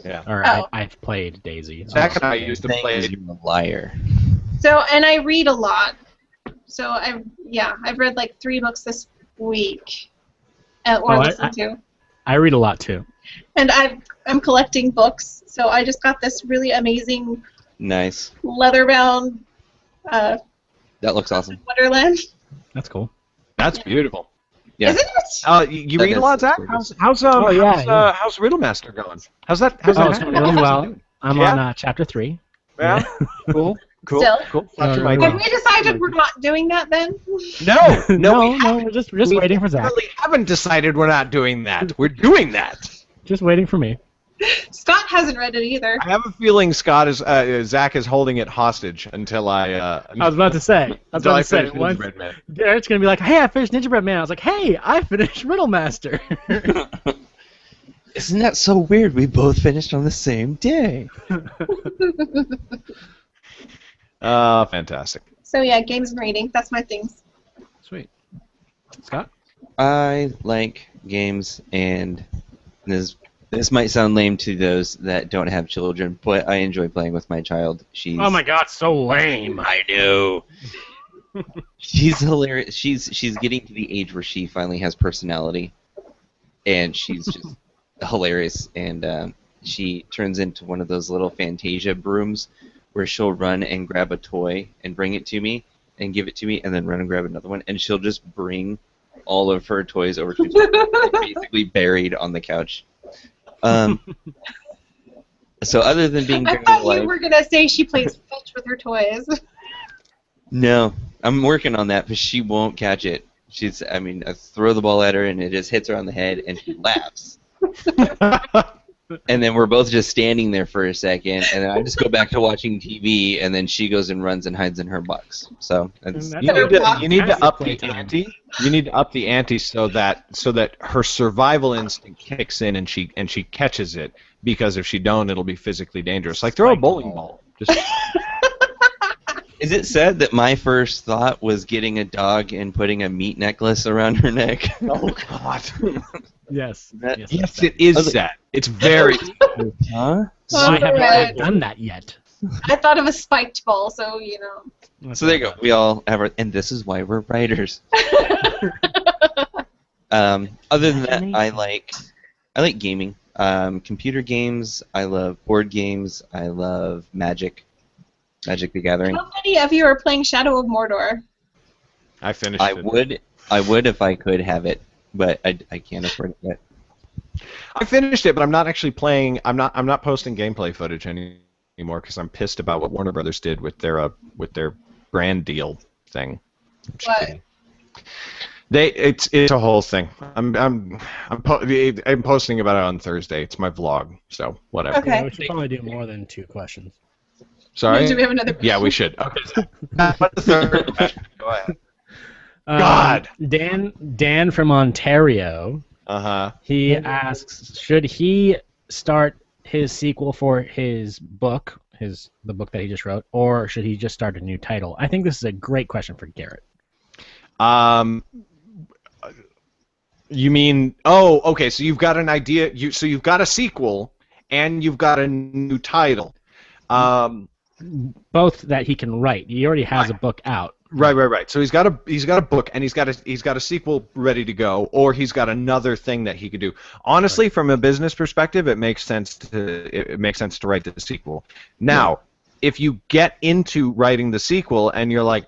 Yeah. Or Oh. I've played DayZ. Zach and I used to Thing play. is, you're a liar. So, and I read a lot. So I've read like 3 books this week, or listened to. I read a lot too. And I'm collecting books. So I just got this really amazing Nice. leather-bound That looks awesome. Wonderland. That's cool. That's beautiful. Yeah. Isn't it? You That read a is lot, Zach? gorgeous. How's Riddlemaster going? How's that? Oh, it's going really well. I'm Yeah? on chapter 3. Yeah. Cool. Still? Flash your mic. Have we decided we're not doing that then? No, no, we're just we waiting for Zach. really haven't decided we're not doing that. We're doing that. Just waiting for me. Scott hasn't read it either. I have a feeling Zach is holding it hostage until I I was about to say. finish Once Red Man. Derek's going to be like, hey, I finished Ninja Bread Man. I was like, hey, I finished Riddlemaster. Isn't that so weird? We both finished on the same day. Fantastic. So yeah, games and reading. That's my things. Sweet. Scott? I like games, and this might sound lame to those that don't have children, but I enjoy playing with my child. She's Oh my god, so lame. I know. She's hilarious. She's getting to the age where she finally has personality, and she's just hilarious. And she turns into one of those little Fantasia brooms, where she'll run and grab a toy and bring it to me, and give it to me, and then run and grab another one, and she'll just bring all of her toys over to me, basically buried on the couch. So other than being I very thought alive, you were gonna say she plays fetch with her toys. no, I'm working on that, but she won't catch it. I throw the ball at her and it just hits her on the head, and she laughs. And then we're both just standing there for a second, and then I just go back to watching TV, and then she goes and runs and hides in her box. So that's, That's You need to up the playtime. ante. You need to up the ante so that her survival instinct kicks in and she catches it, because if she don't, it'll be physically dangerous. Like throw a bowling ball. Just is it said that my first thought was getting a dog and putting a meat necklace around her neck? oh god. Yes. That- Yes, it is that. It's very. Huh? Why have Alright. I done that yet? I thought of a spiked ball, so you know. So there you go. We all have our, and this is why we're writers. Other than that, I like gaming. Computer games. I love board games. I love Magic the Gathering. How many of you are playing Shadow of Mordor? I finished I it. would if I could have it, but I can't afford it yet. I finished it, but I'm not actually playing. I'm not posting gameplay footage anymore because I'm pissed about what Warner Brothers did with their brand deal thing. I'm just What? kidding. It's a whole thing. I'm posting about it on Thursday. It's my vlog, so whatever. Okay. Yeah, we should probably do more than 2 questions. Sorry. Do we have another? Yeah, we should. Okay. So, what's the third question? Go ahead. Um, God. Dan from Ontario. He asks, should he start his sequel for his book, the book that he just wrote, or should he just start a new title? I think this is a great question for Garrett. You mean? Oh, okay. So you've got an idea. So you've got a sequel, and you've got a new title. Both that he can write. He already has a book out. Right. So he's got a book, and he's got a sequel ready to go, or he's got another thing that he could do. Honestly, from a business perspective, it makes sense to write the sequel. Now, if you get into writing the sequel and you're like,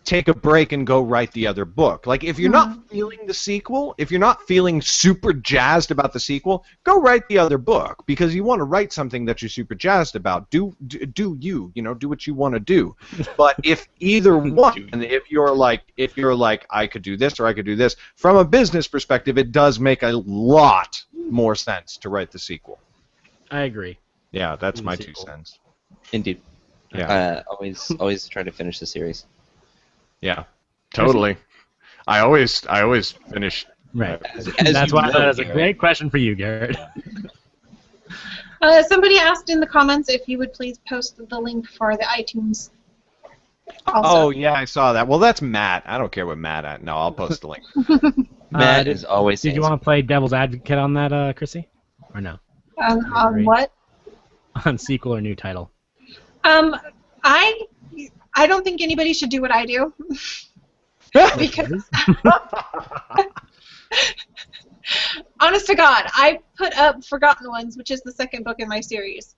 take a break and go write the other book. Like, if you're not feeling the sequel, if you're not feeling super jazzed about the sequel, go write the other book, because you want to write something that you're super jazzed about. Do do what you want to do. But if either one, if you're like, I could do this or I could do this, from a business perspective, it does make a lot more sense to write the sequel. I agree. Yeah, that's my Sequel. 2 cents. Indeed. Yeah. Always try to finish the series. Yeah, totally. I always finish. Right. As That's you why know, that is a Garrett. great question for you, Garrett. Somebody asked in the comments if you would please post the link for the iTunes. Also. Oh yeah, I saw that. Well, that's Matt. I don't care what Matt. No, I'll post the link. Matt is always. Did you want to play devil's advocate on that, Chrissy? Or no? On what? On sequel or new title? I don't think anybody should do what I do. Because honest to God, I put up Forgotten Ones, which is the second book in my series.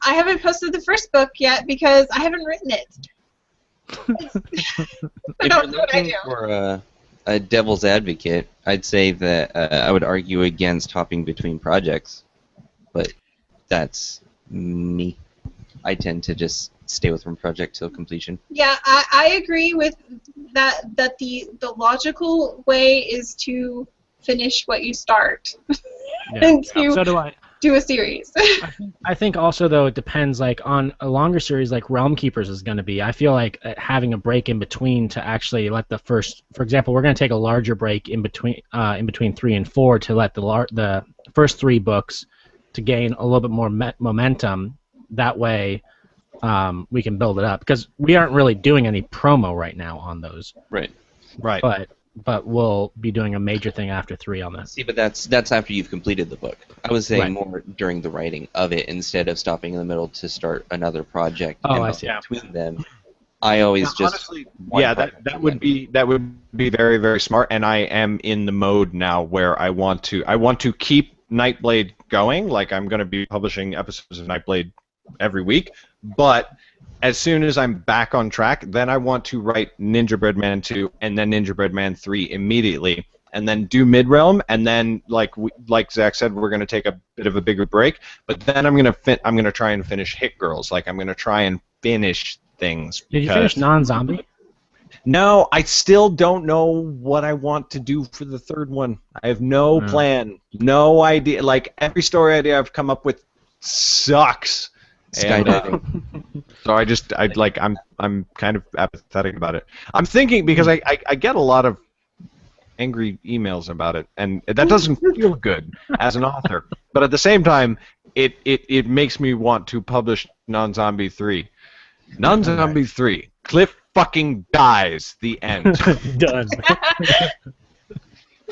I haven't posted the first book yet because I haven't written it. I don't know what I do. For a devil's advocate, I'd say that I would argue against hopping between projects, but that's me. I tend to just stay with one project till completion. Yeah, I agree with that. That the logical way is to finish what you start and to So do I. do a series. I think also, though, it depends, like, on a longer series like Realm Keepers is going to be. I feel like having a break in between to actually let the first, for example, we're going to take a larger break in between 3 and 4 to let the first 3 books to gain a little bit more momentum. That way, we can build it up, because we aren't really doing any promo right now on those. Right. Right. But but we'll be doing a major thing after 3 on this. See, but that's after you've completed the book. I was saying Right. more during the writing of it instead of stopping in the middle to start another project. Oh, and I see. between them, I always just honestly, one yeah, project that at would a be very, very smart, and I am in the mode now where I want to keep Nightblade going. Like I'm going to be publishing episodes of Nightblade every week, but as soon as I'm back on track, then I want to write Ninja Bread Man 2 and then Ninja Bread Man 3 immediately, and then do Midrealm, and then like Zach said, we're going to take a bit of a bigger break, but then I'm going to try and finish Hit Girls. Like I'm going to try and finish things. Did you finish non-zombie? No, I still don't know what I want to do for the third one. I have no No. plan, no idea. Like every story idea I've come up with sucks. And, skydiving. so I'm kind of apathetic about it. I'm thinking because I get a lot of angry emails about it, and that doesn't feel good as an author. But at the same time, it makes me want to publish Non-Zombie 3. Non-Zombie 3. Cliff fucking dies. The end. Done.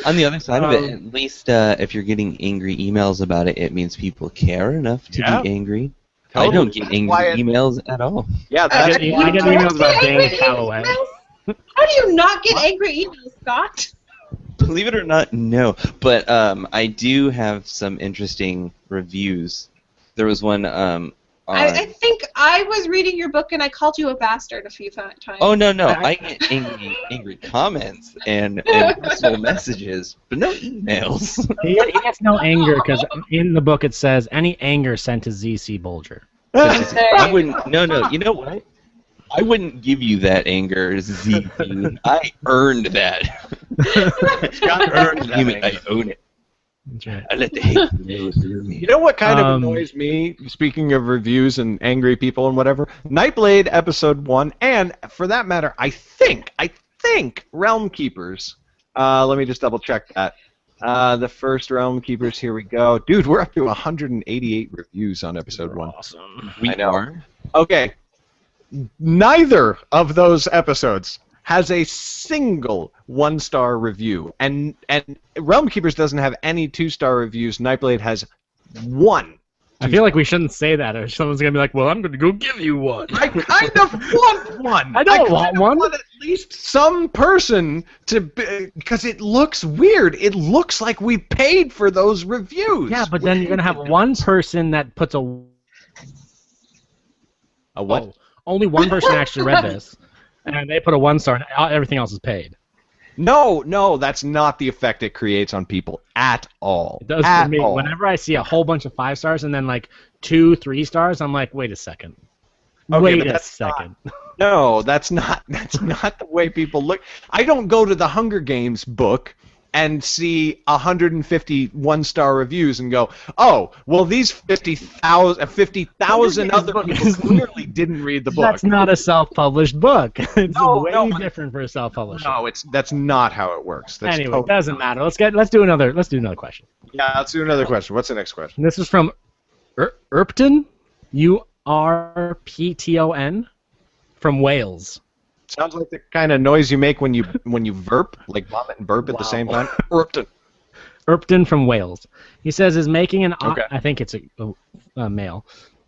On the other side of it, at least if you're getting angry emails about it, it means people care enough to Yeah. be angry. Totally. I don't get That's angry why it- emails at all. Yeah, I that's get why- emails about Angry Danny emails? Calloway. How do you not get angry emails, Scott? Believe it or not, no. But I do have some interesting reviews. There was one on... I think I was reading your book and I called you a bastard a few times. Oh, no. I get angry comments and personal messages, but no emails. He gets no anger because in the book it says any anger sent to Z.C. Bulger. I wouldn't... No. You know what? I wouldn't give you that anger, Z. I earned that. Scott earned that anger. I own it. That's right. I let the hate flow through me. You know what kind of Um, annoys me, speaking of reviews and angry people and whatever? Nightblade Episode 1, and for that matter, I think, Realm Keepers. Let me just double check that. The first Realm Keepers, here we go. Dude, we're up to 188 reviews on Episode 1. Awesome. We I know. are. Okay. Neither of those episodes has a single 1-star review, and Realm Keepers doesn't have any 2-star reviews. Nightblade has 1. I feel like we shouldn't say that, or someone's gonna be like, "Well, I'm gonna go give you one." I kind of want one. I don't kind want of one. Want at least some person to, because it looks weird. It looks like we paid for those reviews. Yeah, but then you're gonna have one person that puts a what? Oh, only one person actually read this, and they put a 1-star, and everything else is paid. No, that's not the effect it creates on people at all. It does at for me. all. Whenever I see a whole bunch of 5 stars and then like 2, 3 stars, I'm like, wait a second. Okay, Wait but a that's second. No, that's not the way people look. I don't go to the Hunger Games book and see 150 1-star reviews and go, oh, well, these 50,000 other people clearly didn't read the book. That's not a self-published book. It's way no. different for a self-published. No, that's not how it works. That's Anyway, totally- doesn't matter. Let's do another question. Yeah, let's do another question. What's the next question? This is from Urpton, Urpton, from Wales. Sounds like the kind of noise you make when you burp, like vomit and burp at the same time. Urpton from Wales. He says, "Is making an Okay. I think it's a male.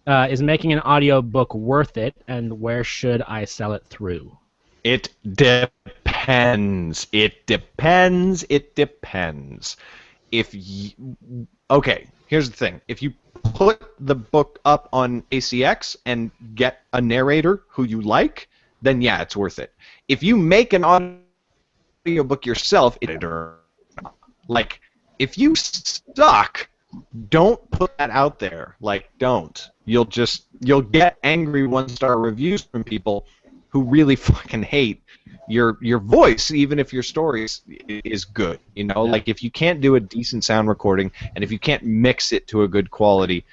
Is making an audio book worth it, and where should I sell it through?" It depends. Okay, here's the thing. If you put the book up on ACX and get a narrator who you like, then yeah, it's worth it. If you make an audio book yourself, like if you suck, don't put that out there. Like, don't. You'll get angry 1-star reviews from people who really fucking hate your voice, even if your story is good. You know, like if you can't do a decent sound recording and if you can't mix it to a good quality,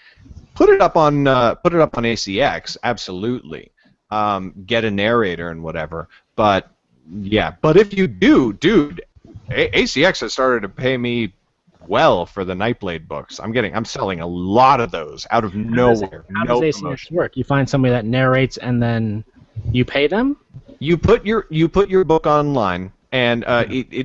put it up on ACX. Absolutely. Get a narrator and whatever. But yeah, but if you do, dude, ACX has started to pay me well for the Nightblade books. I'm selling a lot of those out of nowhere. How No does ACX promotion. work? You find somebody that narrates, and then you pay them. You put your book online, And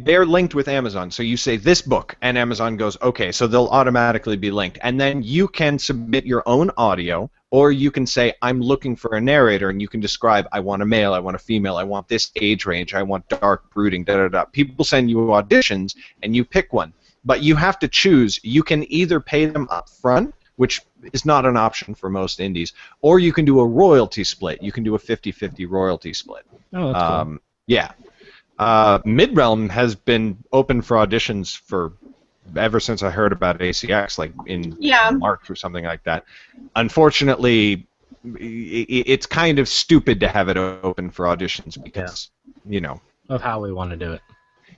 they're linked with Amazon. So you say this book, and Amazon goes, okay, so they'll automatically be linked. And then you can submit your own audio, or you can say, I'm looking for a narrator, and you can describe, I want a male, I want a female, I want this age range, I want dark brooding, da-da-da. People send you auditions, and you pick one. But you have to choose. You can either pay them up front, which is not an option for most indies, or you can do a royalty split. You can do a 50-50 royalty split. Oh, that's cool. Yeah. Midrealm has been open for auditions for ever since I heard about ACX, like in March or something like that. Unfortunately, it's kind of stupid to have it open for auditions because, you know. Of how we want to do it.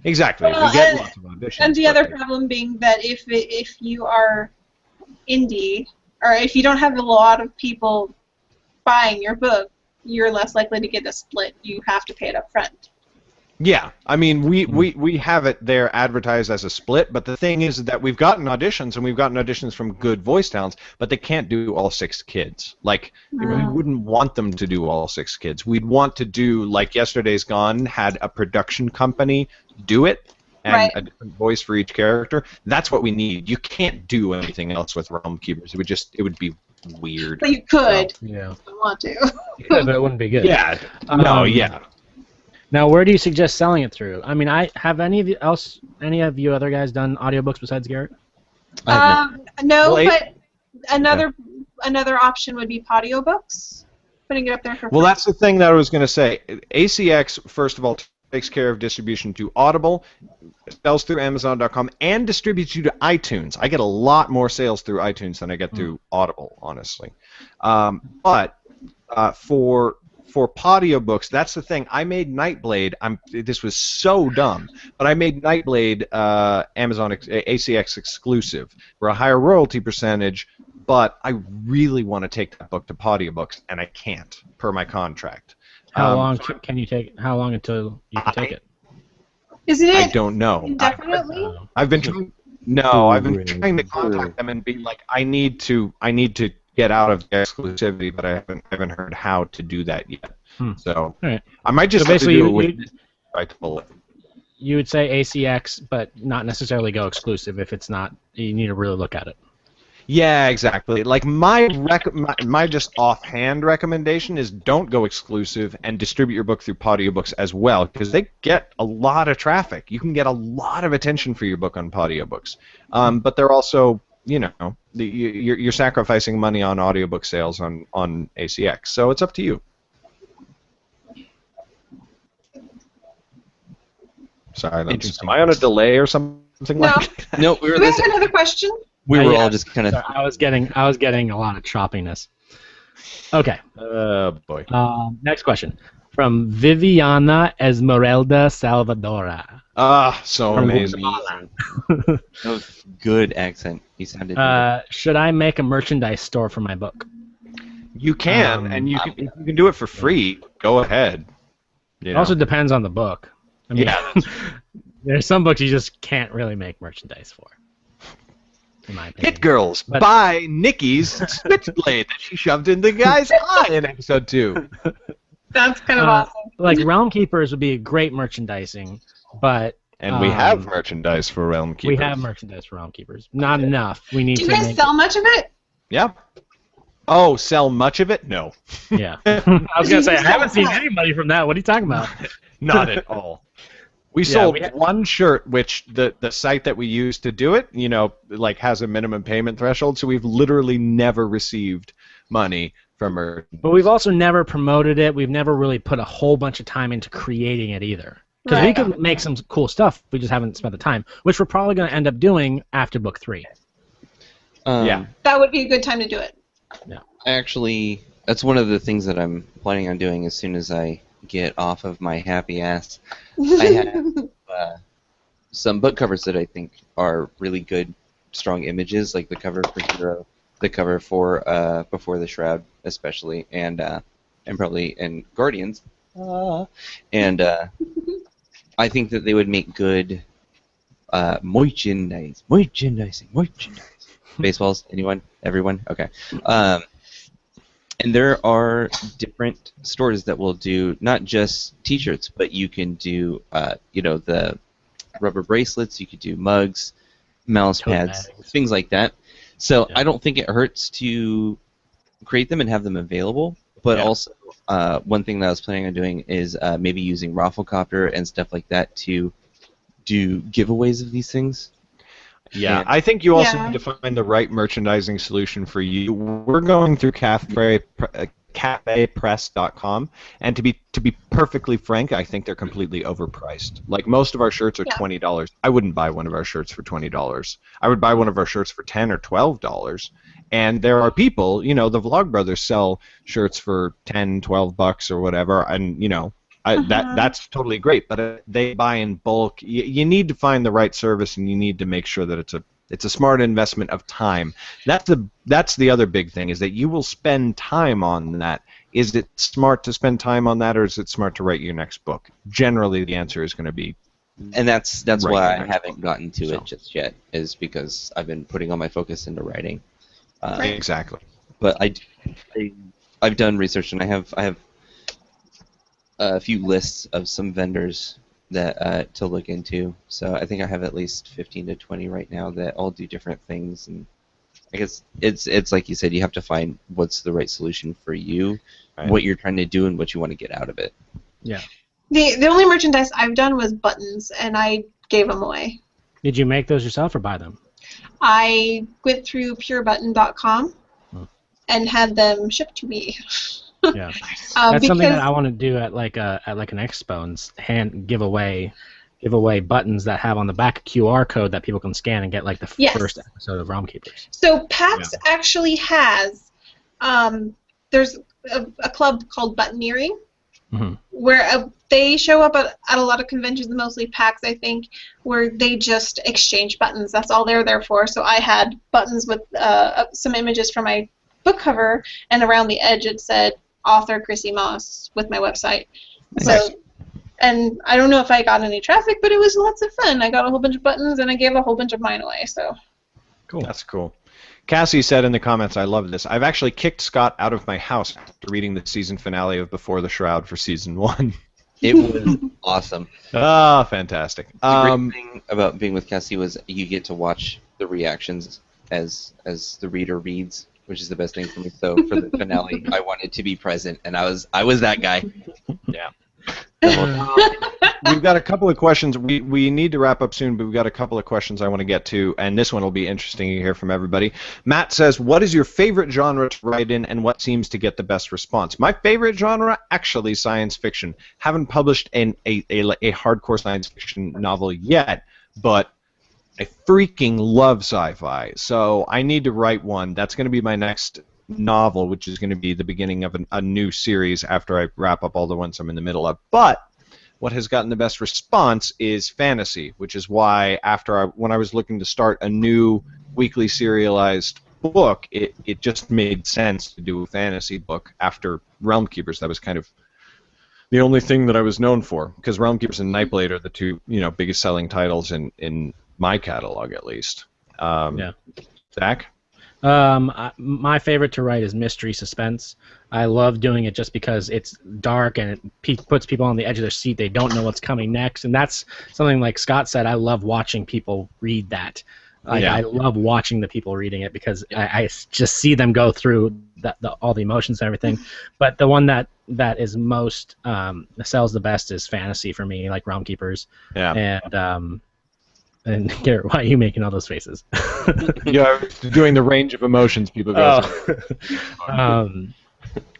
Exactly. Well, we get lots of auditions. And the other problem being that if you are indie, or if you don't have a lot of people buying your book, you're less likely to get a split. You have to pay it up front. Yeah, I mean, we have it there advertised as a split, but the thing is that we've gotten auditions, and we've gotten auditions from good voice talents, but they can't do all 6 kids. Like, we wouldn't want them to do all 6 kids. We'd want to do, like Yesterday's Gone had a production company do it, and a different voice for each character. That's what we need. You can't do anything else with Realm Keepers. It would be weird. But you could. So, yeah. If you want to. Yeah, but it wouldn't be good. Yeah. No, yeah. Now, where do you suggest selling it through? I mean, have any of you other guys done audiobooks besides Garrett? No, Well, but another option would be Podiobooks. Putting it up there for free. Well, that's the thing that I was going to say. ACX, first of all, takes care of distribution to Audible, sells through Amazon.com, and distributes you to iTunes. I get a lot more sales through iTunes than I get through Audible, honestly. But for Podiobooks, that's the thing. I made Nightblade. This was so dumb, but I made Nightblade Amazon ACX exclusive for a higher royalty percentage. But I really want to take that book to Podiobooks, and I can't per my contract. How long can you take? How long until you can take it? Isn't it? I don't know. Indefinitely? I've been trying. No, I've been trying to contact them and be like, I need to get out of the exclusivity, but I haven't heard how to do that yet. So right. I might just So have to do it basically with try to pull it. You would say ACX, but not necessarily go exclusive if it's not. You need to really look at it. Yeah, exactly. Like my just offhand recommendation is don't go exclusive and distribute your book through Podiobooks as well, because they get a lot of traffic. You can get a lot of attention for your book on Podiobooks, but they're also, you know, you're sacrificing money on audiobook sales on ACX, so it's up to you. Silence. Am I on a delay or something like that? No, we were Do we have listening. another question? We were yeah. all just kind of. Sorry, I was getting a lot of choppiness. Okay. Boy. Next question from Viviana Esmeralda Salvadora. So From amazing. That was good accent. You sounded. Should I make a merchandise store for my book? You can, and you can do it for free. Go ahead. It also depends on the book. I mean, there's some books you just can't really make merchandise for. In my opinion. Hit Girls by Nikki's switchblade that she shoved in the guy's eye in episode 2. That's kind of awesome. Like Realm Keepers would be great merchandising, but And we have merchandise for Realm Keepers. we have merchandise for Realm Keepers. Not enough. We need Do you to guys make sell much of it? Yeah. Oh, sell much of it? No. Yeah. I was gonna say I haven't seen anybody from that. What are you talking about? Not at all. We sold one shirt, which the site that we use to do it, you know, like has a minimum payment threshold, so we've literally never received money from her. But we've also never promoted it. We've never really put a whole bunch of time into creating it either. Because we could make some cool stuff, we just haven't spent the time, which we're probably going to end up doing after book 3. Yeah. That would be a good time to do it. Yeah. Actually, that's one of the things that I'm planning on doing as soon as I get off of my happy ass. I have some book covers that I think are really good, strong images, like the cover for Hero, the cover for Before the Shroud, especially, and probably in Guardians, and I think that they would make good merchandising. Baseballs, anyone, everyone, okay. And there are different stores that will do not just T-shirts, but you can do, the rubber bracelets. You could do mugs, mouse Tote pads, bags. things like that. So Yeah. I don't think it hurts to create them and have them available. But Yeah. also, one thing that I was planning on doing is maybe using Rafflecopter and stuff like that to do giveaways of these things. Yeah, And- I think you also Yeah. need to find the right merchandising solution for you. We're going through cafepress.com, and to be perfectly frank, I think they're completely overpriced. Like most of our shirts are Yeah. $20. I wouldn't buy one of our shirts for $20. I would buy one of our shirts for $10 or $12. And there are people, the Vlogbrothers sell shirts for 10, $12 or whatever, and that's totally great, but they buy in bulk. You need to find the right service, and you need to make sure that it's a smart investment of time. That's the other big thing, is that you will spend time on that. Is it smart to spend time on that, or is it smart to write your next book? Generally, the answer is going to be And that's Right, why I next haven't book. gotten to So. it just yet, is because I've been putting all my focus into writing. Right. exactly. But I've done research, and I have a few lists of some vendors that to look into. So I think I have at least 15 to 20 right now that all do different things, and I guess it's like you said, you have to find what's the right solution for you, Right. what you're trying to do, and what you want to get out of it. Yeah. The only merchandise I've done was buttons, and I gave them away. Did you make those yourself or buy them? I went through purebutton.com and had them shipped to me. Yeah. That's something because that I want to do at like an expo and hand give away buttons that have on the back a QR code that people can scan and get like the Yes. first episode of Realm Keepers. So PAX actually has there's a club called Buttoneering, Mhm. where they show up at a lot of conventions, mostly PAX, I think, where they just exchange buttons. That's all they're there for. So I had buttons with some images from my book cover, and around the edge it said author Chrissy Moss with my website. So, Nice. and I don't know if I got any traffic, but it was lots of fun. I got a whole bunch of buttons, and I gave a whole bunch of mine away. So. Cool. That's cool. Cassie said in the comments, I love this. I've actually kicked Scott out of my house after reading the season finale of Before the Shroud for season 1. It was awesome. Ah, fantastic. The great thing about being with Cassie was you get to watch the reactions as the reader reads, which is the best thing for me. So for the finale, I wanted to be present, and I was that guy. Yeah. We've got a couple of questions. We need to wrap up soon, but we've got a couple of questions I want to get to, and this one will be interesting to hear from everybody. Matt says, what is your favorite genre to write in, and what seems to get the best response? My favorite genre, actually, science fiction. Haven't published a hardcore science fiction novel yet, but I freaking love sci-fi, so I need to write one. That's going to be my next novel, which is going to be the beginning of a new series after I wrap up all the ones I'm in the middle of. But what has gotten the best response is fantasy, which is why when I was looking to start a new weekly serialized book, it just made sense to do a fantasy book after Realm Keepers. That was kind of the only thing that I was known for, because Realm Keepers and Nightblade are the two biggest selling titles in my catalog, at least. Yeah. Zach? My favorite to write is mystery suspense. I love doing it just because it's dark and it puts people on the edge of their seat. They don't know what's coming next, and that's something like Scott said. I love watching people read that. I love watching the people reading it because I just see them go through all the emotions and everything. But the one that is most sells the best is fantasy for me, like Realm Keepers. Yeah. And Garrett, why are you making all those faces? Doing the range of emotions people go through.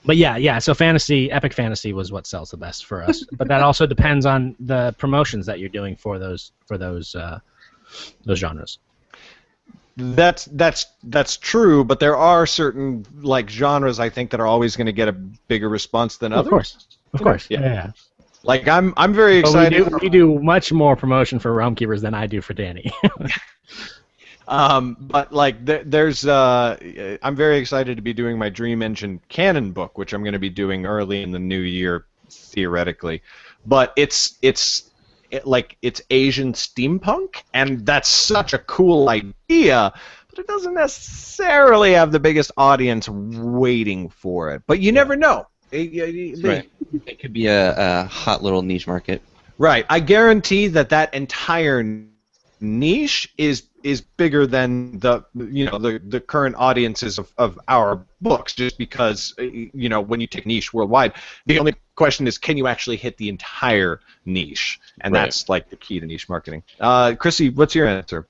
But yeah. So epic fantasy was what sells the best for us. But that also depends on the promotions that you're doing for those genres. That's true, but there are certain genres I think that are always going to get a bigger response than others. Of course. Yeah. Yeah. Like I'm very excited. We do much more promotion for Realm Keepers than I do for Danny. But there's I'm very excited to be doing my Dream Engine canon book, which I'm going to be doing early in the new year, theoretically. But it's Asian steampunk, and that's such a cool idea. but it doesn't necessarily have the biggest audience waiting for it. But you never know. Right. It could be a hot little niche market. Right. I guarantee that entire niche is bigger than the current audiences of our books, just because when you take niche worldwide, the only question is, can you actually hit the entire niche? And Right. that's like the key to niche marketing. Chrissy, what's your answer?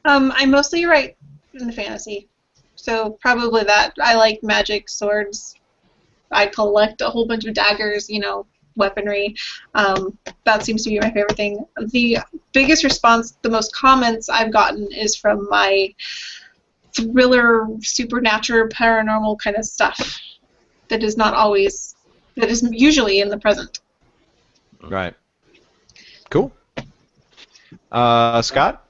I mostly write in the fantasy, so probably that. I like magic, swords. I collect a whole bunch of daggers, weaponry. That seems to be my favorite thing. The biggest response, the most comments I've gotten is from my thriller, supernatural, paranormal kind of stuff that is usually in the present. Right. Cool. Scott?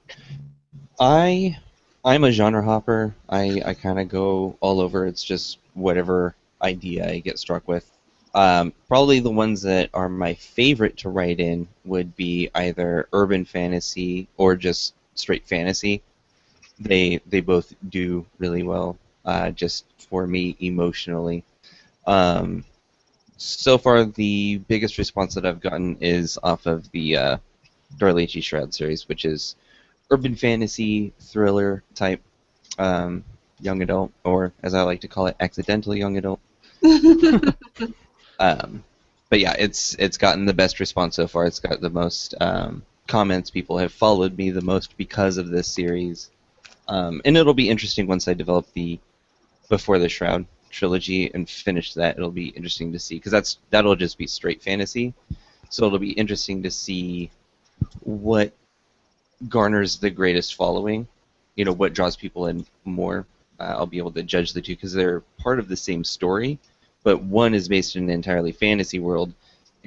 I'm a genre hopper. I kind of go all over. It's just whatever idea I get struck with. Probably the ones that are my favorite to write in would be either urban fantasy or just straight fantasy. They both do really well, just for me emotionally. So far, the biggest response that I've gotten is off of the Dorlichi Shroud series, which is urban fantasy thriller type young adult, or as I like to call it, accidental young adult. But yeah, it's gotten the best response so far. It's got the most comments. People have followed me the most because of this series, and it'll be interesting once I develop the Before the Shroud trilogy and finish that. It'll be interesting to see, because that'll just be straight fantasy. So it'll be interesting to see what garners the greatest following. What draws people in more. I'll be able to judge the two because they're part of the same story, but one is based in an entirely fantasy world,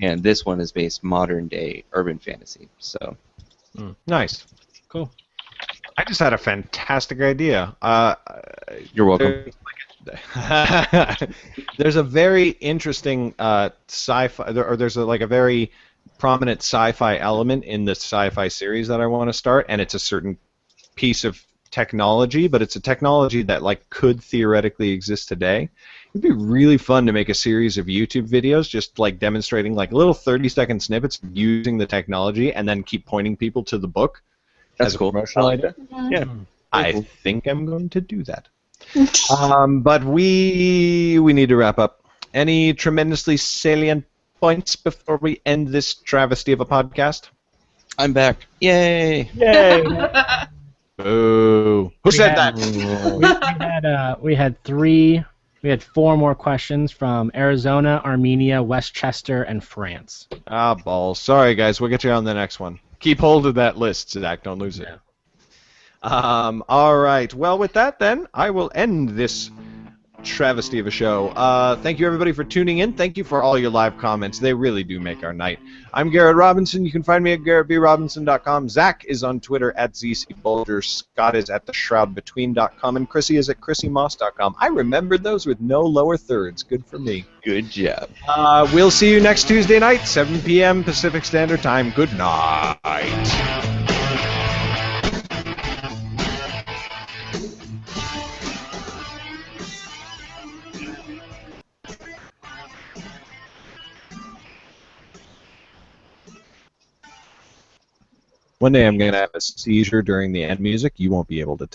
and this one is based modern day urban fantasy. So Nice. Cool. I just had a fantastic idea. you're welcome. There's a very interesting sci-fi, or there's a very prominent sci-fi element in the sci-fi series that I want to start, and it's a certain piece of technology, but it's a technology that could theoretically exist today. It'd be really fun to make a series of YouTube videos just demonstrating little 30-second snippets using the technology, and then keep pointing people to the book. That's as cool. A promotional idea. Yeah, I cool. think I'm going to do that. But we need to wrap up. Any tremendously salient points before we end this travesty of a podcast? I'm back. Yay! Yay! Boo! Who said that? We had 4 more questions from Arizona, Armenia, Westchester, and France. Ah, balls. Sorry, guys. We'll get you on the next one. Keep hold of that list, Zach. Don't lose it. Yeah. All right. Well, with that, then, I will end this travesty of a show. Thank you, everybody, for tuning in. Thank you for all your live comments. They really do make our night. I'm Garrett Robinson. You can find me at garrettbrobinson.com. Zach is on Twitter at ZCBolger. Scott is at theshroudbetween.com. And Chrissy is at chrissymoss.com. I remembered those with no lower thirds. Good for me. Good job. We'll see you next Tuesday night, 7 p.m. Pacific Standard Time. Good night. One day I'm going to have a seizure during the end music. You won't be able to